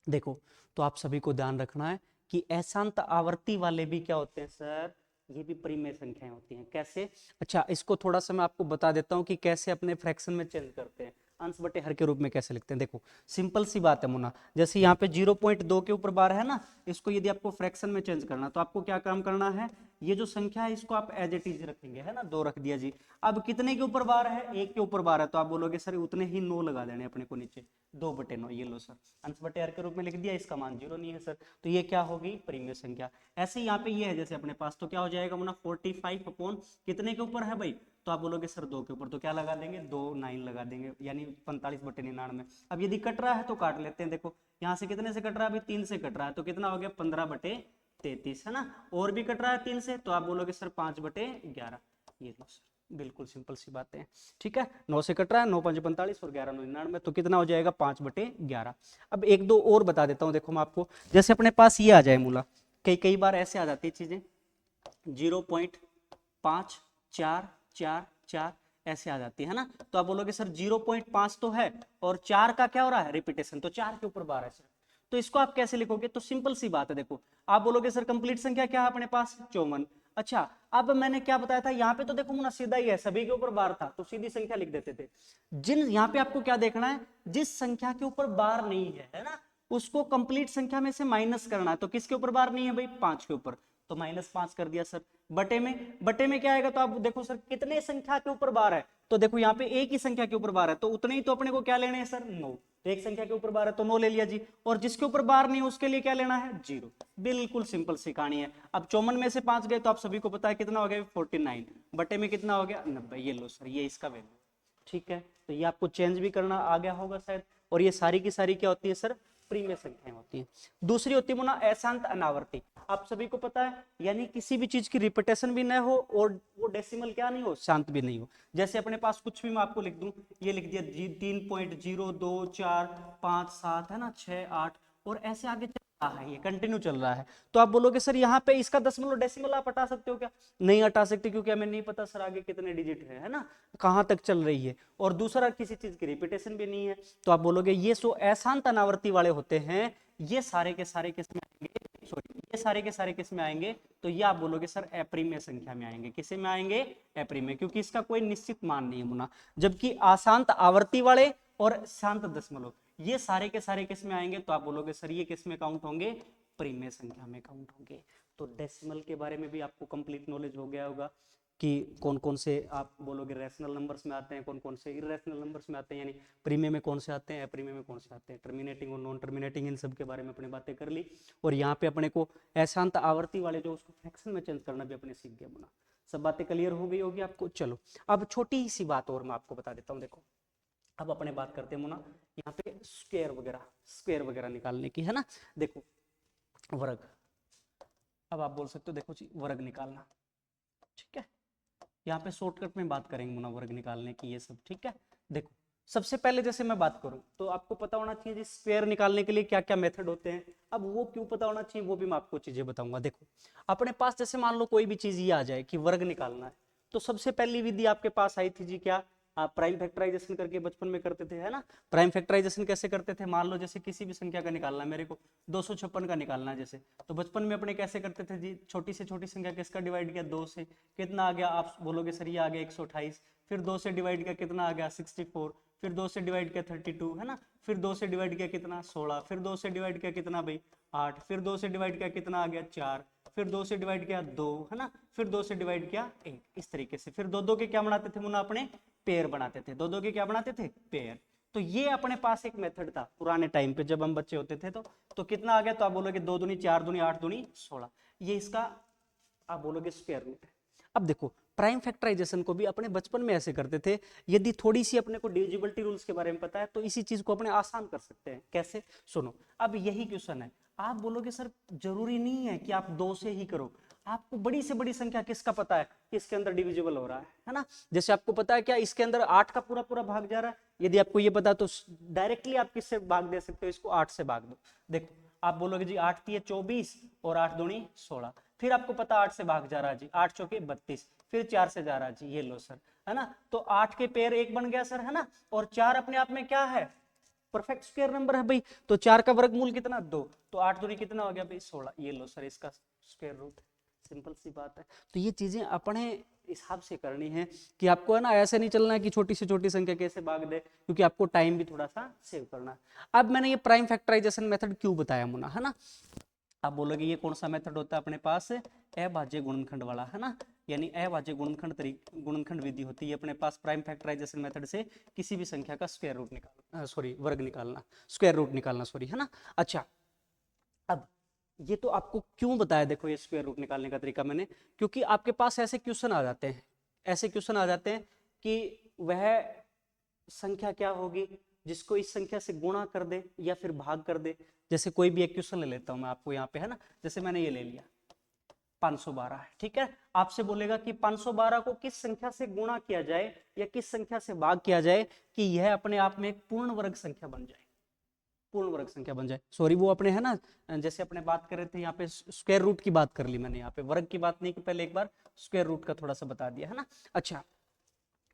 देखो, तो आप सभी को ध्यान रखना है कि अशांत आवर्ती वाले भी क्या होते हैं सर, ये भी परिमेय संख्याएं होती हैं। कैसे? अच्छा, इसको थोड़ा सा मैं आपको बता देता हूं कि कैसे अपने फ्रैक्शन में चेंज करते हैं, अंश बटे हर के रूप में कैसे लिखते हैं। देखो सिंपल सी बात है मुन्ना, जैसे यहाँ पे 0.2 के ऊपर बार है ना, इसको यदि आपको फ्रैक्शन में चेंज करना तो आपको क्या काम करना है, ये जो संख्या है इसको आप एज इट इज रखेंगे, है ना, 2 रख दिया जी। अब कितने के ऊपर बार है, 1 के ऊपर बार है, तो आप बोलोगे सर उतने ही 9 लगा देने अपने को नीचे, 2/9, ये लो सर, अंश बटे हर के रूप में लिख दिया, इसका मान 0 नहीं है सर, तो ये क्या होगी, परिमेय संख्या। ऐसे यहाँ पे ये है जैसे अपने पास, तो क्या हो जाएगा मुन्ना, 45 अपॉन कितने के ऊपर है भाई, तो आप बोलोगे सर 2 के ऊपर, तो क्या लगा देंगे, 2 9 लगा देंगे, यानी 45/99। अब यदि कट रहा है तो काट लेते हैं। देखो यहाँ से कितने से कट रहा है अभी, 3 से कट रहा है, तो कितना हो गया, 15/33, है ना। और भी कट रहा है 3 से, तो आप बोलोगे सर 5/11, ये लो सर, बिल्कुल सिंपल सी बातें हैं। ठीक है, 9 से कट रहा है, 9 5 45 और 11 9 99, तो कितना हो जाएगा, 5/11। अब एक दो और बता देता हूँ, देखो मैं आपको, जैसे अपने पास ये आ जाए मूला, कई कई बार ऐसे आ जाती है चीजें, 0.5444 ऐसे आ जाती है ना, तो आप बोलोगे सर 0.5 तो है और 4 का क्या हो रहा है, रिपीटेशन, तो 4 के ऊपर बार है सर, तो इसको आप कैसे लिखोगे, तो सिंपल सी बात है। देखो आप बोलोगे सर कंप्लीट संख्या क्या है अपने पास, 54। अच्छा, अब मैंने क्या बताया था, यहाँ पे तो देखो मुना सीधा ही है, सभी के ऊपर बार था तो सीधी संख्या लिख देते थे। जिन यहाँ पे आपको क्या देखना है, जिस संख्या के ऊपर बार नहीं है ना, उसको कंप्लीट संख्या में से माइनस करना है। तो किसके ऊपर बार नहीं है भाई, 5 के ऊपर, तो -5 कर दिया सर। बटे में क्या आएगा, तो आप देखो सर कितने संख्या के ऊपर बार है, तो देखो यहाँ पे एक ही संख्या के ऊपर बार है, तो उतने ही तो अपने को क्या लेने हैं सर, 9, तो एक संख्या के ऊपर बार है तो 9 ले लिया जी, और जिसके ऊपर बार नहीं उसके लिए क्या लेना है, 0। बिल्कुल सिंपल सी कहानी है। अब 54 में से 5 गए तो आप सभी को पता है कितना हो गया, 49, बटे में कितना हो गया, 90, ये लो सर, ये इसका वैल्यू। ठीक है, तो ये आपको चेंज भी करना आ गया होगा शायद। और ये सारी की सारी क्या होती है सर, प्रीमिय संख्याएं होती हैं। दूसरी होती है मुना अशांत अनावर्ती, आप सभी को पता है, यानी किसी भी चीज की रिपीटेशन भी न हो और वो डेसिमल क्या नहीं हो, शांत भी नहीं हो। जैसे अपने पास कुछ भी मैं आपको लिख दूं, ये लिख दिया 3.02457 है ना, 6 8, और ऐसे आगे चल रहा है, ये कंटिन्यू चल रहा है। तो आप बोलोगे सर यहाँ पे इसका दशमलव डेसिमल आप हटा सकते हो क्या, नहीं हटा सकते, क्योंकि हमें नहीं पता सर आगे कितने डिजिट है ना, कहाँ तक चल रही है, और दूसरा किसी चीज की रिपीटेशन भी नहीं है। तो आप बोलोगे ये सो अशांत अनावर्ती वाले होते हैं, ये सारे के सारे किस में आएंगे, सॉरी ये सारे के सारे किस में आएंगे, तो ये आप बोलोगे सर अपरिमेय संख्या में आएंगे। किसे में आएंगे, अपरिमेय, क्योंकि इसका कोई निश्चित मान नहीं है मुना। जबकि अशांत आवर्ती वाले और शांत दशमलव ये सारे के सारे किस में आएंगे, तो आप बोलोगे सर ये किस में काउंट होंगे, परिमेय संख्या में काउंट होंगे। तो डेसिमल के बारे में भी आपको कंप्लीट नॉलेज हो गया होगा कि कौन कौन से आप बोलोगे रैशनल नंबर्स में आते हैं, कौन कौन से इरेशनल नंबर्स में आते हैं, यानी प्रीमियम में कौन से आते हैं, अपरीमियम में कौन से आते हैं, टर्मिनेटिंग और नॉन टर्मिनेटिंग, इन सब के बारे में अपने बातें कर ली। और यहाँ पे अपने को अशांत आवर्ती वाले जो उसको फ्रैक्शन में चेंज करना भी अपने सीख गया बना। सब बातें क्लियर हो गई होगी आपको। चलो अब छोटी सी बात और मैं आपको बता देता हूँ। देखो अब अपने बात करते हैं मुना यहाँ पे स्क्वायर वगैरह निकालने की, है ना। देखो वर्ग, अब आप बोल सकते हो देखो जी वर्ग निकालना, ठीक है, यहाँ पे शॉर्टकट में बात करेंगे मुना वर्ग निकालने की, ये सब ठीक है। देखो सबसे पहले जैसे मैं बात करूं तो आपको पता होना चाहिए जी स्क्वायर निकालने के लिए क्या क्या मेथड होते हैं। अब वो क्यों पता होना चाहिए वो भी मैं आपको चीजें बताऊंगा। देखो अपने पास जैसे मान लो कोई भी चीज ये आ जाए कि वर्ग निकालना है, तो सबसे पहली विधि आपके पास आई थी जी क्या, आप प्राइम फैक्टराइजेशन करके बचपन में करते थे, है ना। प्राइम फैक्टराइजेशन कैसे करते थे, मान लो जैसे किसी भी संख्या का निकालना है, मेरे को 256 का निकालना है जैसे, तो बचपन में अपने कैसे करते थे जी, छोटी से छोटी संख्या किसका डिवाइड किया, 2 से, कितना आ गया, आप बोलोगे सर ये आ गया 128, फिर 2 से डिवाइड किया कितना आ गया 64, फिर 2 से डिवाइड किया 32, है ना, फिर 2 से डिवाइड किया कितना 16, फिर 2 से डिवाइड किया कितना भाई 8, फिर 2 से डिवाइड किया कितना आ गया 4, फिर 2 से डिवाइड किया 2, है ना, फिर 2 से डिवाइड किया 1, इस तरीके से। फिर दो दो के क्या बनाते थे मुन्ना, अपने पेयर बनाते थे, दो दो के क्या बनाते थे, पेयर। तो ये अपने पास एक मेथड था पुराने टाइम पे जब हम बच्चे होते थे। तो कितना आ गया, तो आप बोलोगे 2 दूनी 4 दूनी 8 दूनी 16, ये इसका आप बोलोगे स्क्वायर रूट है। अब देखो प्राइम फैक्टराइजेशन को भी अपने बचपन में ऐसे करते थे। यदि थोड़ी सी अपने को डिविजिबिलिटी रूल्स के बारे में पता है तो इसी चीज को अपने आसान कर सकते हैं। कैसे? सुनो, अब यही क्वेश्चन है। आप बोलोगे सर जरूरी नहीं है कि आप 2 से ही करो, आपको बड़ी से बड़ी संख्या किसका पता है कि इसके अंदर डिविजिबल हो रहा है ना? जैसे आपको पता है क्या इसके अंदर 8 का पूरा पूरा भाग जा रहा है, यदि आपको ये पता तो डायरेक्टली आप किससे भाग दे सकते हो, इसको 8 से भाग दो। देखो आप बोलोगे जी 8 तिये 24 और 8 दूनी 16, फिर आपको पता 8 से भाग जा रहा है जी, 8 चौके 32, फिर 4 से जा रहा है जी, ये लो सर, है ना? तो 8 के पेयर 1 बन गया सर, है ना? और 4 अपने आप में क्या है? परफेक्ट स्क्वायर नंबर है भाई। तो 4 का वर्गमूल कितना? 2, तो 8 दूनी कितना हो गया भाई? 16, ये लो सर इसका स्क्वायर रूट। सिंपल सी बात है। तो ये चीजें अपने हिसाब से करनी है कि आपको है ना ऐसे नहीं चलना है कि छोटी से छोटी संख्या कैसे भाग दे, क्योंकि आपको टाइम भी थोड़ा सा सेव करना है। अब मैंने ये प्राइम फैक्टराइजेशन मेथड क्यों बताया मुन्ना, है ना? आप बोलोगे ये कौन सा मेथड होता है अपने पास? अभाज्य गुणनखंड वाला, है ना? यानी अभाज्य गुणनखंड विधि होती है अपने पास प्राइम फैक्टराइजेशन मेथड से किसी भी संख्या का स्क्वायर रूट निकालना, सॉरी वर्ग निकालना, स्क्वायर रूट निकालना, सॉरी, है ना? अच्छा, अब ये तो आपको क्यों बताया, देखो ये स्क्वायर रूट निकालने का तरीका मैंने, क्योंकि आपके पास ऐसे क्वेश्चन आ जाते हैं, ऐसे क्वेश्चन आ जाते हैं कि वह संख्या क्या होगी जिसको इस संख्या से गुणा कर दे या फिर भाग कर दे। जैसे कोई भी एक क्वेश्चन ले लेता हूं मैं आपको यहाँ पे, है ना? जैसे मैंने ये ले लिया 512 है, ठीक है? आपसे बोलेगा कि 512 को किस संख्या से गुणा किया जाए या किस संख्या से भाग किया जाए कि यह अपने आप में एक पूर्ण वर्ग संख्या बन जाए, पूर्ण वर्ग संख्या बन जाए। सॉरी, वो अपने है ना, जैसे अपने बात कर रहे थे यहाँ पे स्क्वायर रूट की बात कर ली मैंने, यहाँ पे वर्ग की बात नहीं की, पहले एक बार स्क्वायर रूट का थोड़ा सा बता दिया, है ना? अच्छा,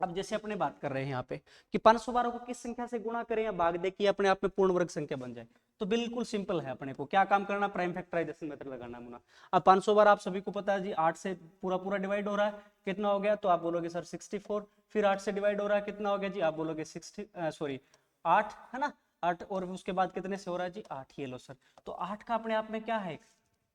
अब जैसे अपने बात कर रहे हैं यहाँ पे कि 512 को किस संख्या से गुणा करें या भाग दे कि अपने आप में पूर्ण वर्ग संख्या बन जाए, तो बिल्कुल सिंपल है, अपने को क्या काम करना? प्राइम फैक्टराइजेशन मेथड लगाना मुना। अब 512 आप सभी को पता है जी 8 से पूरा पूरा डिवाइड हो रहा है, कितना हो गया? तो आप बोलोगे सर 64। फिर 8 से डिवाइड हो रहा है, कितना हो गया जी? आप बोलोगे 8, है ना? 8, और उसके बाद कितने से हो रहा है जी? 8, ये लो सर। तो 8 का अपने आप में क्या है?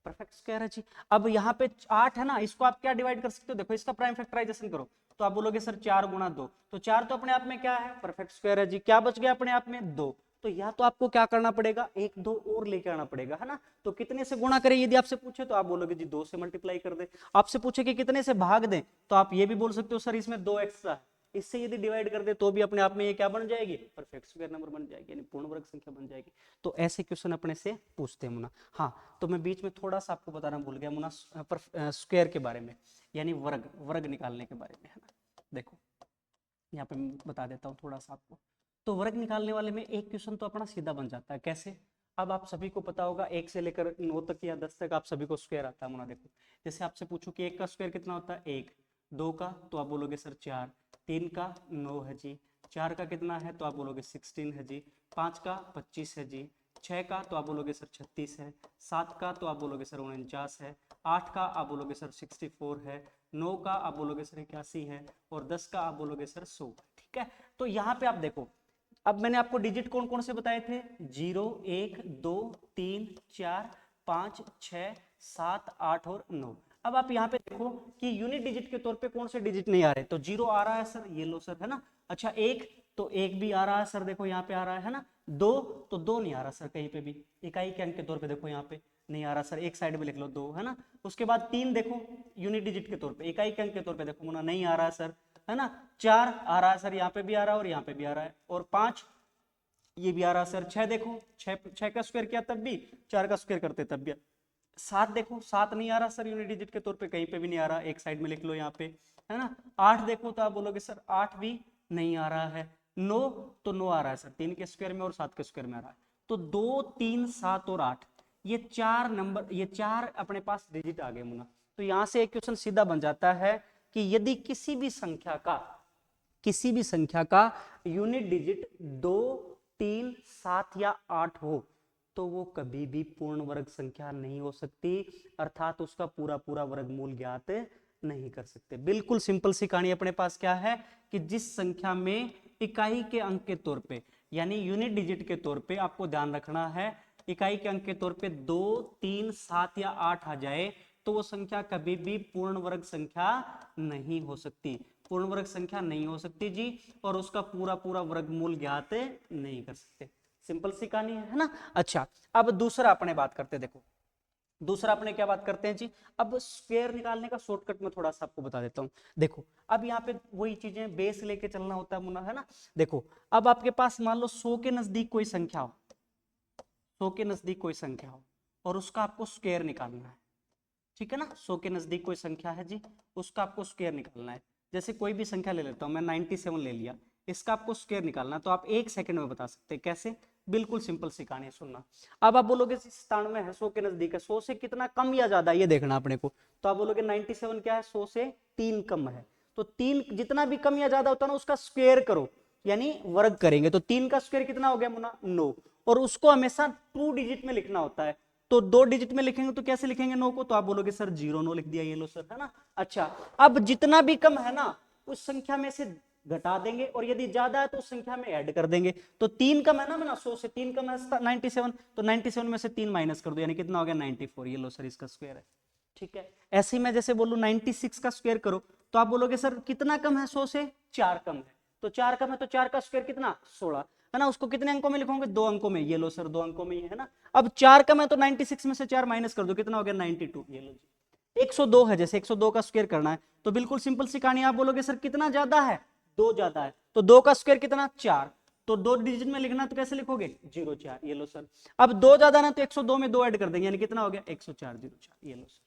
परफेक्ट स्क्वायर है जी। अब यहाँ पे 8 है ना, इसको आप क्या डिवाइड कर सकते हो? देखो इसका प्राइम फैक्टराइजेशन करो तो आप बोलोगे सर 4 गुणा 2, तो 4 तो अपने आप में क्या है? परफेक्ट स्क्वायर है जी। क्या बच गया अपने आप में? 2। तो या तो आपको क्या करना पड़ेगा? 1 2 और लेके आना पड़ेगा, है ना? तो कितने से गुणा करें यदि आपसे पूछे तो आप बोलोगे जी 2 से मल्टीप्लाई कर दे। आपसे पूछे कि कितने से भाग दें तो आप ये भी बोल सकते हो सर इसमें 2 एक्स्ट्रा है, इससे यदि डिवाइड कर दे तो भी अपने आप में ये क्या बन जाएगी? परफेक्ट स्क्वायर नंबर बन जाएगी, यानी पूर्ण वर्ग संख्या बन जाएगी। तो ऐसे क्वेश्चन अपने से पूछते हैं मुना। हाँ, तो मैं बीच में थोड़ा सा आपको बताना भूल गया मुना, स्क्वायर के बारे में, यानी वर्ग वर्ग निकालने के बारे में, है ना? देखो यहाँ पे मैं बता देता हूँ थोड़ा सा आपको। तो वर्ग निकालने वाले में एक क्वेश्चन तो अपना सीधा बन जाता है। कैसे? अब आप सभी को पता होगा 1 से लेकर 9 तक या 10 तक आप सभी को स्क्वायर आता है मुना। देखो जैसे आपसे पूछूं कि 1 का स्क्वायर कितना होता है? 1। 2 का तो आप बोलोगे सर 4। 3 का 9 है जी। 4 का कितना है? तो आप बोलोगे 16 है जी। 5 का 25 है जी। 6 का तो आप बोलोगे सर 36 है। 7 का तो आप बोलोगे सर 49 है। 8 का आप बोलोगे सर 64 है। 9 का आप बोलोगे सर 81 है। और 10 का आप बोलोगे सर 100। ठीक है, तो यहाँ पे आप देखो, अब मैंने आपको डिजिट कौन कौन से बताए थे? 0 1 2 3 4 5 6 7 8 और 9। अब आप यहाँ पे देखो कि यूनिट डिजिट के तौर पे कौन से डिजिट नहीं आ रहे, तो 0 आ रहा है सर, ये लो सर, है ना? अच्छा 1, तो 1 भी आ रहा है सर, देखो यहाँ पे आ रहा है ना? 2, तो 2 नहीं आ रहा सर कहीं पे भी, इकाई के अंक के तौर पे देखो यहाँ पे नहीं आ रहा सर, एक साइड में लिख लो 2, है ना? उसके बाद 3 देखो यूनिट डिजिट के तौर पे, इकाई के अंक के तौर पे देखो मुना नहीं आ रहा है सर, है ना? 4 आ रहा है सर, यहाँ पे भी आ रहा है और यहाँ पे भी आ रहा है, और 5 ये भी आ रहा है सर। 6 देखो, 6 का स्क्वायर किया तब भी, 4 का स्क्वायर करते तब भी। 7 देखो, 7 नहीं आ रहा सर यूनिट डिजिट के तौर पे, कहीं पे भी नहीं आ रहा, एक साइड में लिख लो यहाँ पे, है ना? 8 देखो तो आप बोलोगे सर 8 भी नहीं आ रहा है। 9, तो 9 आ रहा है सर 3 के स्क्वायर में और 7 के स्क्वायर में आ रहा है। तो 2 3 7 और 8, ये 4 नंबर, ये 4 अपने पास डिजिट आ गए मुना। तो यहां से एक क्वेश्चन सीधा बन जाता है कि यदि किसी भी संख्या का यूनिट डिजिट 2 3 7 या 8 हो तो वो कभी भी पूर्ण वर्ग संख्या नहीं हो सकती, अर्थात उसका पूरा पूरा वर्गमूल ज्ञात नहीं कर सकते। बिल्कुल सिंपल सी कहानी अपने पास क्या है कि जिस संख्या में इकाई के अंक के तौर पे, यानी यूनिट डिजिट के तौर पे आपको ध्यान रखना है, इकाई के अंक के तौर पे 2 3 7 या 8 आ जाए तो वो संख्या कभी भी पूर्ण वर्ग संख्या नहीं हो सकती, पूर्ण वर्ग संख्या नहीं हो सकती जी, और उसका पूरा पूरा वर्गमूल ज्ञात नहीं कर सकते। सिंपल सी कहानी है ना? अच्छा, अब दूसरा अपने बात करते, देखो दूसरा अपने क्या बात करते हैं जी, अब स्क्वायर निकालने का शॉर्टकट में थोड़ा सा आपको बता देता हूँ। देखो अब यहाँ पे वही चीजें बेस लेके चलना होता है मुन्ना, है ना। देखो अब आपके पास मान लो 100 के नजदीक कोई संख्या हो, 100 के नजदीक कोई संख्या हो और उसका आपको स्क्वायर निकालना है, ठीक है ना। 100 के नजदीक कोई संख्या है जी, उसका आपको स्क्वायर निकालना है। जैसे कोई भी संख्या ले लेता हूं मैं, 97 ले लिया, इसका आपको स्क्वायर निकालना है, तो आप 1 सेकंड में बता सकते हैं। कैसे? बिल्कुल सिंपल सी कहानी है, सुनना। अब आप बोलोगे 97 है, 100 के नजदीक है, 100 से कितना कम या ज्यादा ये देखना अपने को। तो आप बोलोगे 97 क्या है, 100 से 3 कम है। तो 3 जितना भी कम या ज्यादा होता है ना उसका स्क्वायर करो, यानी वर्ग करेंगे। तो 3 का स्क्वायर कितना हो गया मुन्ना, 9। और उसको हमेशा 2 डिजिट में लिखना होता है। तो 2 डिजिट में लिखेंगे तो कैसे लिखेंगे 9 को, तो आप बोलोगे सर 0 9 लिख दिया, ये लो सर, है ना। अच्छा अब जितना भी कम है ना उस संख्या में से घटा देंगे, और यदि ज्यादा है तो उस संख्या में ऐड कर देंगे। तो 3 कम है ना, 100 से 3 कम है 97, तो 97 में से 3 माइनस कर दो, यानी कितना हो गया 94, ये लो सर इसका स्क्वायर है, ठीक है। ऐसे ही मैं जैसे बोलूं 96 का स्क्वायर करो, तो आप बोलोगे सर कितना कम है, 100 से 4 कम है। तो 4 कम है तो 4 का स्क्वायर कितना, 16, है ना। उसको कितने अंकों में लिखोगे, 2 अंकों में, ये लो सर 2 अंकों में ही है ना। अब 4 कम है तो 96 में से 4 माइनस कर दो, कितना हो गया 92, ये लो जी। 102 है, जैसे 102 का स्क्वायर करना है तो बिल्कुल सिंपल सी कहानी, आप बोलोगे सर कितना ज्यादा है, 2 ज्यादा है, तो 2 का स्क्वायर कितना 4, तो 2 डिजिट में लिखना तो कैसे लिखोगे 04, ये लो सर। अब 2 ज्यादा ना तो 102 में 2 ऐड कर देंगे, यानी कितना हो गया 104 04, ये लो सर,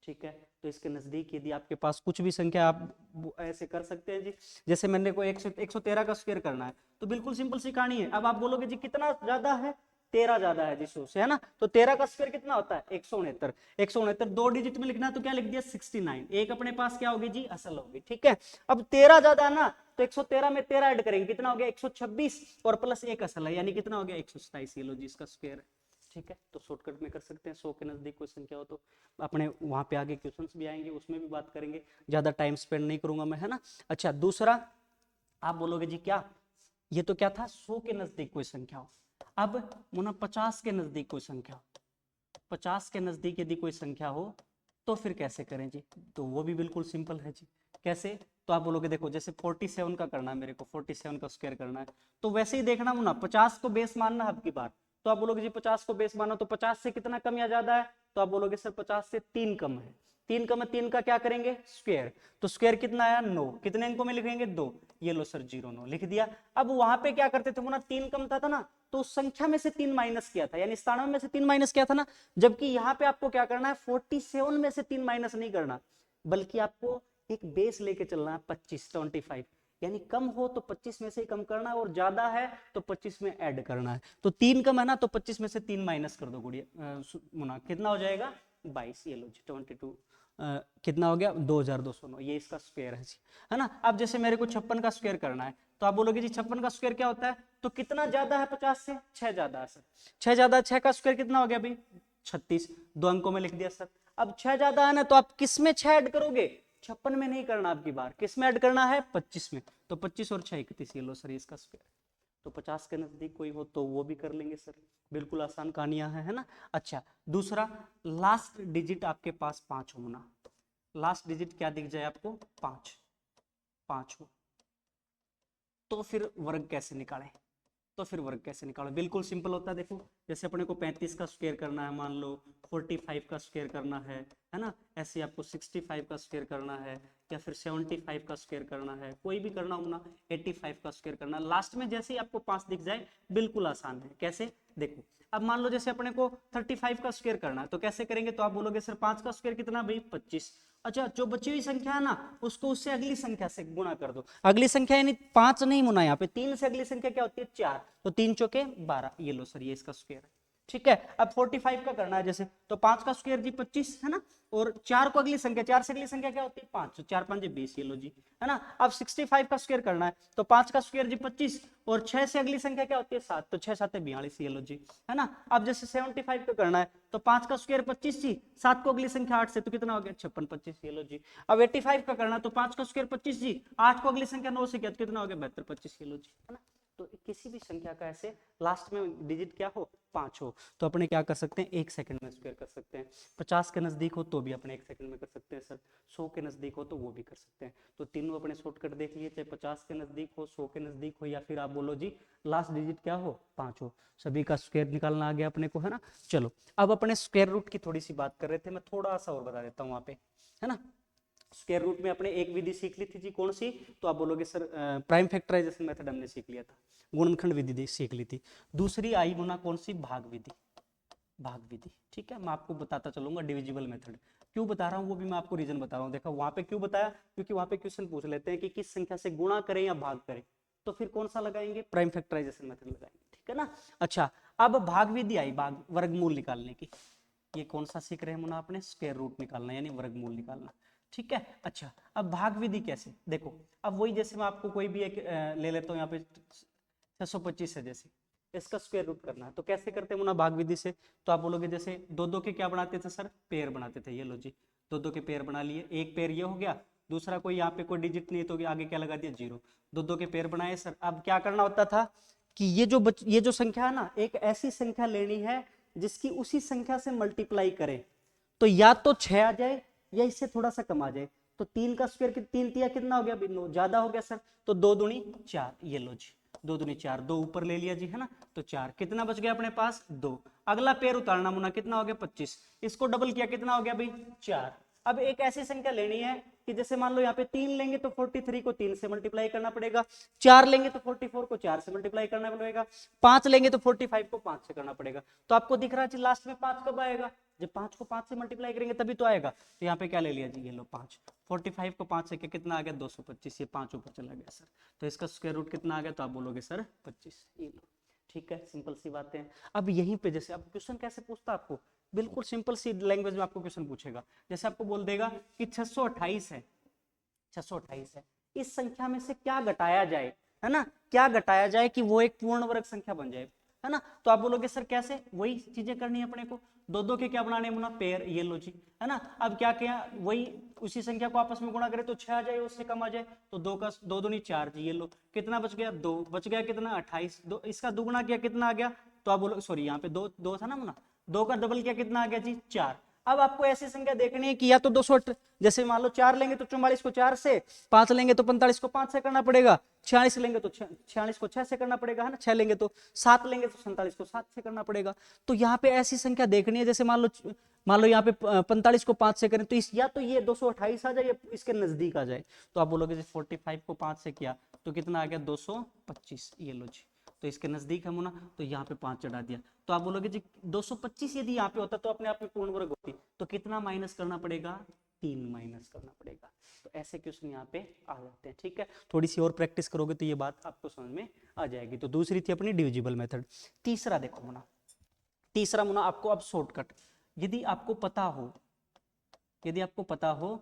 ठीक है। तो इसके नजदीक यदि आपके पास कुछ भी संख्या, आप ऐसे कर सकते हैं जी। जैसे मैंने को 113 का स्क्वायर करना है, तो बिल्कुल सिंपल सी कहानी है। अब आप बोलोगे जी कितना ज्यादा है, 13 ज्यादा है जी 100 से, है ना। तो 13 का स्क्वायर कितना होता है 169, 169 2 डिजिट में लिखना है तो क्या लिख दिया 69, एक अपने पास क्या होगी जी असल होगी, ठीक है। अब 13 ज्यादा है ना, तो 113 में 13 ऐड करेंगे, कितना हो गया 126, और प्लस एक असल है, यानी कितना हो गया 127, ये लो जी इसका स्क्वायर है, ठीक है। तो शॉर्टकट में कर सकते हैं, 100 के नजदीक कोई संख्या हो तो। अपने वहां पे आगे क्वेश्चंस भी आएंगे, उसमें भी बात करेंगे, ज्यादा टाइम स्पेंड नहीं करूंगा मैं, है ना। अच्छा दूसरा आप बोलोगे जी क्या, ये तो क्या था 100 के नजदीक कोई संख्या हो। अब मुन्ना 50 के नजदीक कोई संख्या हो, 50 के नजदीक यदि कोई संख्या हो तो फिर कैसे करें जी, तो वो भी बिल्कुल सिंपल है जी। कैसे? तो आप बोलोगे देखो जैसे 47 का करना है मेरे को, 47 का स्क्वायर करना है, तो वैसे ही देखना मुन्ना 50 को बेस मानना है आपकी बात। तो आप बोलोगे जी 50 को बेस मानो, तो 50 से कितना कम या ज्यादा है, तो आप बोलोगे सर 50 से 3 कम है, 3 कम है, 3 का क्या करेंगे स्क्वायर, तो स्क्वायर कितना आया 9, कितने अंकों में लिखेंगे 2, ये लो सर 09 लिख दिया। अब वहां पे क्या करते थे मुन्ना, 3 कम था ना, तो उस संख्या में से 3 माइनस किया था, यानी 97 में से 3 माइनस किया था ना। जबकि यहाँ पे आपको क्या करना है 47 में से 3 माइनस नहीं करना, बल्कि आपको एक बेस लेके चलना है 25, यानी कम हो तो 25 में से ही कम करना है, और ज्यादा है तो 25 में ऐड करना है। तो 3 कम है ना, तो 25 में से 3 माइनस कर दो गुड़िया मुना, कितना हो जाएगा 22, ये लो जी 22, कितना हो गया 2209, ये इसका स्क्वायर है जी, है ना। अब जैसे मेरे को 56 का स्क्वायर करना है, तो आप बोलोगे जी 56 का स्क्वायर क्या होता है, तो कितना ज्यादा है 50 से, 6 ज्यादा है सर, 6 ज्यादा, 6 का स्क्वायर कितना हो गया भाई 36, 2 अंकों में लिख दिया सर। अब 6 ज्यादा है ना, तो आप किस में 6 ऐड करोगे, 56 में नहीं करना आपकी बार, किस में ऐड करना है 25 में, तो 25 और 6 31, ये लो सर इसका स्क्वायर। तो 50 के नजदीक कोई हो तो वो भी कर लेंगे सर, बिल्कुल आसान कहानियां है ना। अच्छा दूसरा, लास्ट डिजिट आपके पास 5 होना, लास्ट डिजिट क्या दिख जाए आपको 5, 5 हो, तो फिर वर्ग कैसे निकालें, तो फिर वर्ग कैसे निकालो, बिल्कुल सिंपल होता है। देखो जैसे अपने को 35 का स्क्वायर करना है, मान लो 45 का स्क्वायर करना है ना। ऐसे आपको 65 का स्क्वायर करना है, या फिर 75 का स्क्वायर करना है, कोई भी करना हो ना, 85 का स्क्वायर करना, लास्ट में जैसे ही आपको 5 दिख जाए बिल्कुल आसान है। कैसे? देखो अब मान लो जैसे अपने को 35 का स्क्वायर करना है, तो कैसे करेंगे, तो आप बोलोगे सर 5 का स्क्वायर कितना भाई 25, अच्छा जो बची हुई संख्या है ना उसको उससे अगली संख्या से गुणा कर दो, अगली संख्या यानी 5 नहीं मुना, यहाँ पे 3 से अगली संख्या क्या होती है 4, तो 3 चौके 12, ये लो सर ये इसका स्क्वायर है, ठीक है। अब 45 का करना है जैसे, तो 5 का स्क्वायर जी 25 है ना, और 4 को अगली संख्या, 4 से अगली संख्या क्या होती है 5, तो 4 5 20, ये लो जी, है ना। अब 65 का स्क्वायर करना है, तो 5 का स्क्वायर जी 25, और 6 से अगली संख्या क्या होती है 7, तो 6 7 42, ये लो जी, है ना। अब जैसे 75 का करना है, तो 5 का स्क्वायर 25 जी, 7 को अगली संख्या 8 से, तो कितना हो गया 56 25, ये लो जी। अब 85 का करना है, तो 5 का स्क्वायर 25 जी, 8 को अगली संख्या 9 से किया तो कितना हो गया 72 25, ये लो जी, है ना। तो किसी भी संख्या का ऐसे लास्ट में डिजिट क्या हो, 5 हो, तो अपने क्या कर सकते हैं, 1 सेकंड में स्क्वायर कर सकते हैं। 50 के नजदीक हो तो भी अपने 1 सेकंड में कर सकते हैं सर, 100 के नजदीक हो तो वो भी कर सकते हैं। तो तीनों अपने शॉर्टकट देख लिए, चाहे 50 के नजदीक हो, 100 के नजदीक हो, या फिर आप बोलो जी लास्ट डिजिट क्या हो, 5 हो, सभी का स्क्वायर निकालना आ गया अपने को, है ना। चलो अब अपने स्क्वायर रूट की थोड़ी सी बात कर रहे थे, मैं थोड़ा सा और बता देता हूँ वहाँ पे, है ना। स्क्वायर रूट में अपने एक विधि सीख ली थी जी, कौन सी, तो आप बोलोगे सर प्राइम फैक्टराइजेशन मेथड हमने सीख लिया था, गुणनखंड विधि सीख ली थी। दूसरी आई होना कौन सी, भाग विधि, भाग विधि, ठीक है। मैं आपको बताता चलूंगा डिविजिबल मेथड, क्यों बता रहा हूँ वो भी मैं आपको रीजन बता रहा हूँ। देखा वहां पे क्यों बताया, क्योंकि वहां पे क्वेश्चन पूछ लेते हैं कि किस संख्या से गुणा करें या भाग करें, तो फिर कौन सा लगाएंगे, प्राइम फैक्टराइजेशन मेथड लगाएंगे, ठीक है ना। अच्छा अब भाग विधि आई, भाग वर्गमूल निकालने की, ये कौन सा सीख रहे हैं मुना, अपने स्क्वायर रूट निकालना यानी वर्गमूल निकालना, ठीक है। अच्छा अब भाग विधि कैसे, देखो अब वही जैसे मैं आपको कोई भी एक ले लेता हूँ यहाँ पे 625 है, जैसे इसका स्क्वायर रूट करना है तो कैसे करते हैं मुना, भाग विधि से। तो आप बोलोगे जैसे दो दो के क्या बनाते थे सर, पेयर बनाते थे, ये लो जी दो दो के पेयर बना लिए, एक पेयर ये हो गया, दूसरा कोई यहाँ पे कोई डिजिट नहीं तो आगे क्या लगा दिया, 0, दो दो के पेयर बनाए सर। अब क्या करना होता था कि ये जो संख्या है ना, एक ऐसी संख्या लेनी है जिसकी उसी संख्या से मल्टीप्लाई करें, तो या तो 6 आ जाए या इससे थोड़ा सा कम आ जाए। तो 3 का स्क्वायर, 3 तिया कितना हो गया, 9, ज्यादा हो गया सर, तो 2 दूनी 4, ये लो जी 2 दूनी 4, 2 ऊपर ले लिया जी, है ना, तो 4, कितना बच गया अपने पास, 2। अगला पेयर उतारना मुना, कितना हो गया 25, इसको डबल किया कितना हो गया भाई 4। अब एक ऐसी संख्या लेनी है कि जैसे मान लो यहाँ पे 3 लेंगे तो 43 को 3 से मल्टीप्लाई करना पड़ेगा, 4 लेंगे तो 44 को 4 से मल्टीप्लाई करना पड़ेगा, 5 लेंगे तो 45 को 5 से करना पड़ेगा। तो आपको दिख रहा है लास्ट में 5 कब आएगा, जब 5 को 5 से मल्टीप्लाई करेंगे तभी तो आएगा। तो यहाँ पे क्या ले लिया जी, ये लो 5, 45 को 5 से कितना आ गया 225, ये 5 ऊपर चला गया सर, तो इसका स्क्वायर रूट कितना आ गया, तो आप बोलोगे सर 25, ये लो, ठीक है, सिंपल सी बातें हैं। अब यहीं पे जैसे अब क्वेश्चन कैसे पूछता आपको, बिल्कुल सिंपल सी लैंग्वेज में आपको क्वेश्चन पूछेगा, जैसे आपको बोल देगा कि 628 है, 628 है, इस संख्या में से क्या घटाया जाए, है ना, क्या घटाया जाए कि वो एक पूर्ण वर्ग संख्या बन जाए, है ना। तो आप बोलोगे सर कैसे, वही चीजें करनी है अपने को, दो दो के क्या बनाने हैं मुना, पेयर, ये लो जी, है ना। अब क्या किया, वही उसी संख्या को आपस में गुणा करें तो 6 आ जाए, उससे कम आ जाए तो 2 का 2 दूनी 4 जी, ये लो, कितना बच गया 2, बच गया कितना 28, दो इसका दुगुना किया कितना आ गया, तो आप बोलो सॉरी यहाँ पे 2 2 था ना मुना, 2 का डबल किया कितना आ गया जी 4। अब आपको ऐसी संख्या देखनी है कि या तो 200, जैसे मान लो 4 लेंगे तो 44 को 4 से, 5 लेंगे तो 45 को 5 से करना पड़ेगा, 46 लेंगे तो 46 को 6 से करना पड़ेगा, है ना, 6 लेंगे तो, 7 लेंगे तो 47 को 7 से करना पड़ेगा। तो यहाँ पे ऐसी संख्या देखनी है, जैसे मान लो यहाँ पे 45 को 5 से करें तो इस या तो ये 228 आ जाए या इसके नजदीक आ जाए। तो आप बोलोगे 45 को 5 से किया तो कितना आ गया 225, ये लो जी, तो इसके नजदीक है मुना, तो यहाँ पे 5 चढ़ा दिया। तो आप बोलोगे जी 225 यदि यहाँ पे होता तो अपने आप में पूर्ण वर्ग होती, तो कितना माइनस करना पड़ेगा, 3 माइनस करना पड़ेगा। तो ऐसे क्वेश्चन यहाँ पे आ जाते हैं, ठीक है। थोड़ी सी और प्रैक्टिस करोगे तो ये बात आपको समझ में आ जाएगी। तो दूसरी थी अपनी डिविजिबल मेथड। तीसरा देखो मुना, तीसरा मुना आपको अब शॉर्टकट, यदि आपको पता हो, यदि आपको पता हो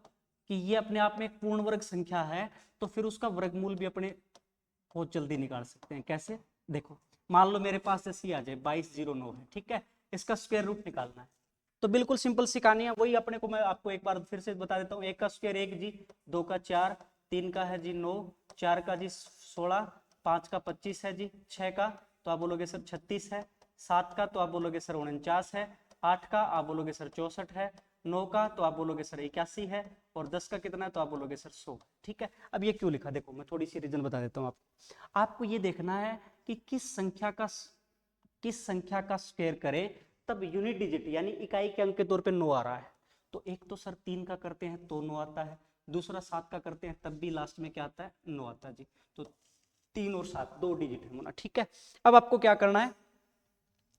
कि ये अपने आप में एक पूर्ण वर्ग संख्या है तो फिर उसका वर्गमूल भी अपने बहुत जल्दी निकाल सकते हैं। कैसे, देखो मान लो मेरे पास ऐसी आ जाए 2209 है, ठीक है, इसका स्क्वायर रूट निकालना है तो बिल्कुल सिंपल सी कहानी है, वही अपने को मैं आपको एक बार फिर से बता देता हूँ। 1 का स्क्वायर 1 जी, 2 का 4, 3 का है जी 9, 4 का जी 16, 5 का 25 है जी, 6 का तो आप बोलोगे सर 36 है, 7 का तो आप बोलोगे सर 49 है, 8 का आप बोलोगे सर 64 है, 9 का तो आप बोलोगे सर 81 है, और 10 का कितना है तो आप बोलोगे सर 100, ठीक है। अब ये क्यों लिखा, देखो मैं थोड़ी सी रीजन बता देता हूँ आपको। आपको ये देखना है कि किस संख्या का स्क्वायर करें तब यूनिट डिजिट यानी इकाई के अंक के तौर पे 9 आ रहा है। तो एक तो सर 3 का करते हैं तो 9 आता है, दूसरा 7 का करते हैं तब भी लास्ट में क्या आता है 9 आता है जी। तो 3 और 7 2 डिजिट है मुना, ठीक है। अब आपको क्या करना है,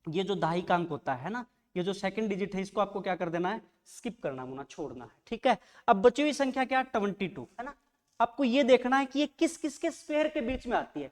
ये जो दहाई का अंक होता है ना, ये जो सेकंड डिजिट है इसको आपको क्या कर देना है, स्किप करना मुना, छोड़ना है, ठीक है। अब बची हुई संख्या क्या 22 है ना, आपको ये देखना है कि ये किस किस के स्क्वायर के बीच में आती है,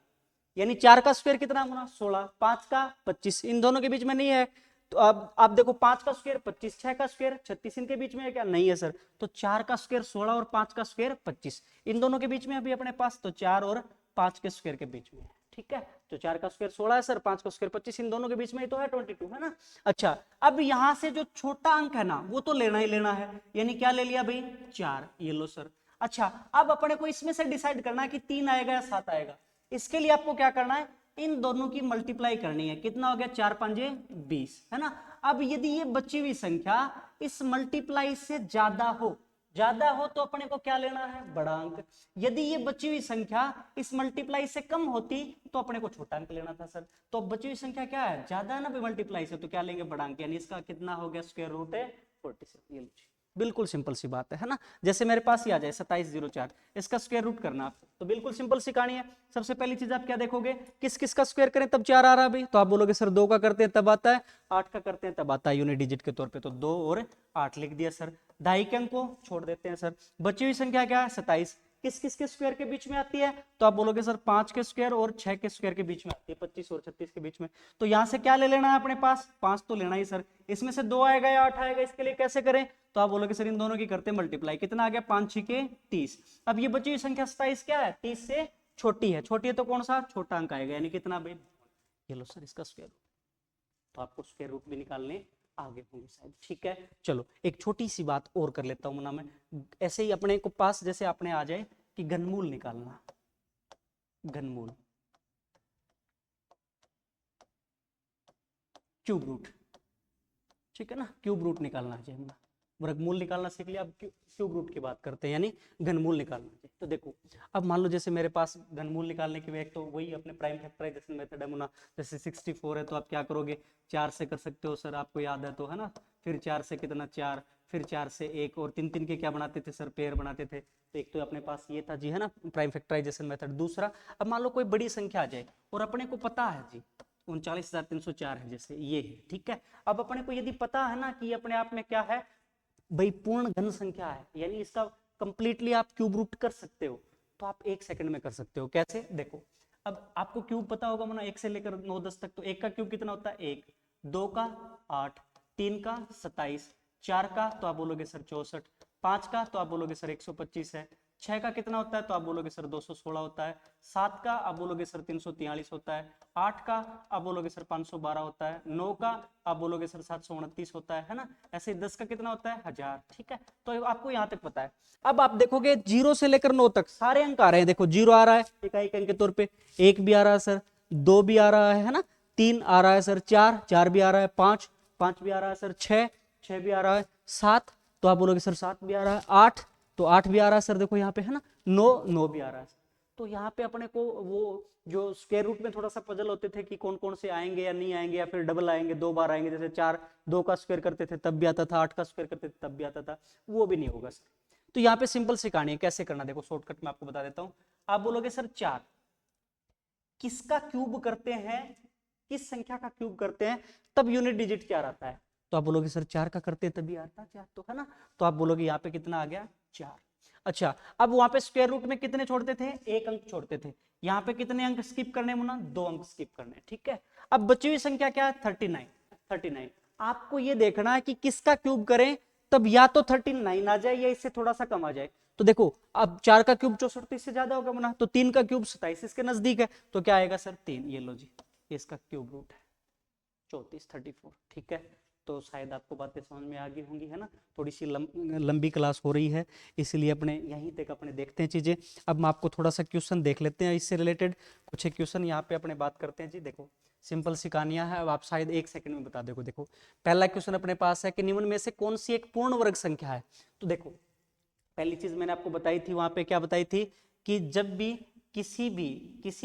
यानी 4 का स्क्वायर कितना मुना 16, 5 का 25, इन दोनों के बीच में नहीं है। तो अब आप देखो 5 का स्क्वायर 25, 6 का स्क्वायर 36, इनके बीच में है क्या, नहीं है सर। तो 4 का स्क्वायर 16 और 5 का स्क्वायर 25, इन दोनों के बीच में अभी अपने पास, तो 4 और 5 के स्क्वायर के बीच में है, ठीक है। तो 4 का स्क्वायर 16 है सर, 5 का स्क्वायर 25, इन दोनों के बीच में ही तो है 22, है ना। अच्छा अब यहां से जो छोटा अंक है ना वो तो लेना ही लेना है, यानी क्या ले लिया भाई 4, ये लो सर। अच्छा अब अपने को इसमें से डिसाइड करना है कि 3 आएगा या 7 आएगा। इसके लिए आपको क्या करना है, इन दोनों की मल्टीप्लाई करनी है, कितना हो गया 4 पंजे 20, है ना। अब यदि ये बची हुई संख्या इस मल्टीप्लाई से ज्यादा हो तो अपने को क्या लेना है, बड़ा अंक। यदि ये बची हुई संख्या इस मल्टीप्लाई से कम होती तो अपने को छोटा अंक लेना था सर। तो बची हुई संख्या क्या है, ज्यादा है ना मल्टीप्लाई से, तो क्या लेंगे, बड़ा अंक, यानी इसका कितना हो गया स्क्वायर रूट है 47। ये लीजिए, बिल्कुल सिंपल सी बात है ना। जैसे मेरे पास ही आ जाए 2704, इसका स्क्वायर रूट करना आप, तो बिल्कुल सिंपल सी कहानी है। सबसे पहली चीज आप क्या देखोगे, किस किस का स्क्वायर करें तब 4 आ रहा है भाई, तो आप बोलोगे सर 2 का करते हैं तब आता है, 8 का करते हैं तब आता है यूनिट डिजिट के तौर पे, तो 2 और 8 लिख दिया सर। ढाई के अंक को छोड़ देते हैं सर, बची हुई संख्या क्या है 27, किस किस के स्क्वायर के बीच में आती है, तो आप बोलोगे सर 5 के स्क्वायर और 6 के स्क्वायर के बीच में आती है, 25 और 36 के बीच में। तो यहां से क्या ले लेना है अपने पास, 5 तो लेना ही सर, इसमें से 2 आएगा या 8 आएगा, इसके लिए कैसे करें, तो आप बोलोगे सर इन दोनों की करते मल्टीप्लाई, कितना आ गया 5 6 के 30। अब ये बची हुई संख्या 27 क्या है, 30 से छोटी है, छोटी है तो कौन सा छोटा अंक आएगा, यानी कितना भाई, ये लो सर इसका स्क्वायर रूट, तो आपको स्क्वायर रूट भी निकालने आगे होंगे शायद, ठीक है। चलो एक छोटी सी बात और कर लेता हूं ना मैं, ऐसे ही अपने को पास जैसे आपने आ जाए कि घनमूल निकालना, घनमूल क्यूब रूट, ठीक है ना, क्यूब रूट निकालना चाहिए ना, वर्गमूल निकालना सीख लिया, अब क्यूब रूट की बात करते हैं, यानी घनमूल निकालना चाहिए। तो देखो अब मान लो जैसे मेरे पास घनमूल निकालने के लिए एक तो वही अपने प्राइम फैक्टराइजेशन मेथड है मुना, जैसे 64 है तो आप क्या करोगे 4 से कर सकते हो सर, आपको याद है तो, है ना, फिर 4 से कितना 4, फिर 4 से 1, और 3 3 के क्या बनाते थे सर, पेयर बनाते थे। तो एक तो अपने पास ये था जी, है ना, प्राइम फैक्टराइजेशन मेथड। दूसरा, अब मान लो कोई बड़ी संख्या आ जाए और अपने को पता है जी 39,304 है, जैसे ये है, ठीक है। अब अपने को यदि पता है ना कि अपने आप में क्या है भाई, पूर्ण घन संख्या है, यानी इसका कंप्लीटली आप क्यूब रूट कर सकते हो, तो आप 1 सेकंड में कर सकते हो। कैसे, देखो अब आपको क्यूब पता होगा ना, 1 से लेकर 9 10 तक, तो 1 का क्यूब कितना होता है 1, 2 का 8, 3 का 27, 4 का तो आप बोलोगे सर 64, 5 का तो आप बोलोगे सर 125 है, 6 का कितना होता है तो आप बोलोगे सर 216 होता है, 7 का आप बोलोगे सर 343 होता है, 8 का आप बोलोगे सर 512 होता है, 9 का आप बोलोगे सर 729 होता है ना, ऐसे 10 का कितना होता है 1000, ठीक है। तो आपको यहां तक पता है। अब आप देखोगे 0 से लेकर 9 तक सारे अंक आ रहे हैं, देखो 0 आ रहा है इकाई अंक के तौर पे, 1 भी आ रहा है सर, 2 भी आ रहा है ना, 3 आ रहा है सर, 4 भी आ रहा है, 5 भी आ रहा है सर, 6 भी आ रहा है, 7 तो आप बोलोगे सर 7 भी आ रहा है, 8 तो 8 भी आ रहा है सर, देखो यहाँ पे है ना, 9 भी आ रहा है। तो यहाँ पे अपने को वो जो स्क्वायर रूट में थोड़ा सा पजल होते थे कि कौन कौन से आएंगे या नहीं आएंगे, या फिर डबल आएंगे, 2 बार आएंगे, जैसे 4 2 का स्क्वायर करते थे तब भी आता था, 8 का स्क्वायर करते थे तब भी आता था, वो भी नहीं होगा सर। तो यहाँ पे सिंपल सी कहानी है, कैसे करना देखो शॉर्टकट में आपको बता देता हूँ। आप बोलोगे सर 4 किसका क्यूब करते हैं, किस संख्या का क्यूब करते हैं तब यूनिट डिजिट क्या रहता है, तो आप बोलोगे सर 4 का करते तभी आता 4, तो है ना, तो आप बोलोगे यहाँ पे कितना आ गया 4। अच्छा, अब वहां पे स्क्वायर रूट में कितने छोड़ते थे, 1 अंक छोड़ते थे, यहाँ पे कितने अंक स्किप करने मुना, 2 अंक स्किप करने, ठीक है। अब बची हुई संख्या क्या है 39। आपको ये देखना है कि किसका क्यूब करें तब या तो 39 आ जाए या इससे थोड़ा सा कम आ जाए। तो देखो अब 4 का क्यूब 64 से ज्यादा होगा मुना, तो 3 का क्यूब 27 इसके नजदीक है, तो क्या आएगा सर 3, ये लो जी, इसका क्यूब रूट है 34, ठीक है। तो शायद आपको बातें समझ में आ गई होंगी, है ना, थोड़ी सी लंबी क्लास हो रही है, इसलिए अपने यहीं तक अपने देखते हैं चीजें। अब मैं आपको थोड़ा सा क्वेश्चन देख लेते हैं इससे रिलेटेड, कुछ एक क्वेश्चन यहाँ पे अपने बात करते हैं जी। देखो सिंपल सी कहानियां है, अब आप शायद 1 सेकंड में बता देखो। देखो पहला क्वेश्चन अपने पास है कि निम्न में से कौन सी एक पूर्ण वर्ग संख्या है। तो देखो पहली चीज मैंने आपको बताई थी, वहां पे क्या बताई थी कि जब भी किसी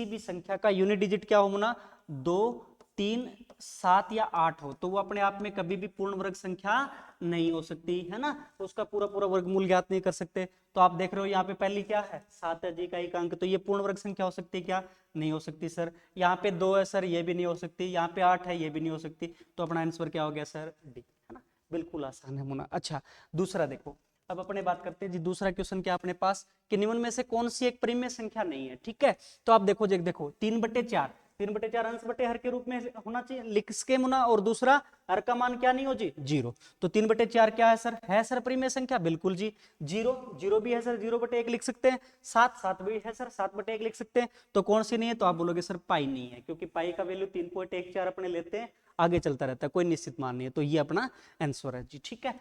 भी संख्या का यूनिट डिजिट क्या हो ना, 2 3 7 या 8 हो, तो वो अपने आप में कभी भी पूर्ण वर्ग संख्या नहीं हो सकती, है ना, तो उसका पूरा पूरा वर्गमूल ज्ञात नहीं कर सकते। तो आप देख रहे हो यहाँ पे पहली क्या है 7 है जी का एक अंक, तो ये पूर्ण वर्ग संख्या हो सकती है क्या, नहीं हो सकती सर। यहाँ पे 2 है सर, ये भी नहीं हो सकती, यहाँ पे 8 है, ये भी नहीं हो सकती, तो अपना आंसर क्या हो गया सर डी, है ना, बिल्कुल आसान है मुना। अच्छा दूसरा देखो, अब अपने बात करते हैं जी, दूसरा क्वेश्चन क्या अपने पास कि निम्न में से कौन सी एक परिमेय संख्या नहीं है, ठीक है। तो आप देखो जी, देखो 3/4 अंश बटे हर के रूप में होना चाहिए, लिख के मुना, और दूसरा हर का मान क्या नहीं हो जी 0, तो 3/4 क्या है सर परिमेय संख्या, बिल्कुल जी। 0 भी है सर, 0/1 लिख सकते हैं, 7 भी है सर, 7/1 लिख सकते हैं, तो कौन सी नहीं है, तो आप बोलोगे सर पाई नहीं है, क्योंकि पाई का वैल्यू 3.14 अपने लेते हैं, आगे चलता रहता है, कोई निश्चित मान नहीं है, तो ये अपना आंसर है जी, ठीक है।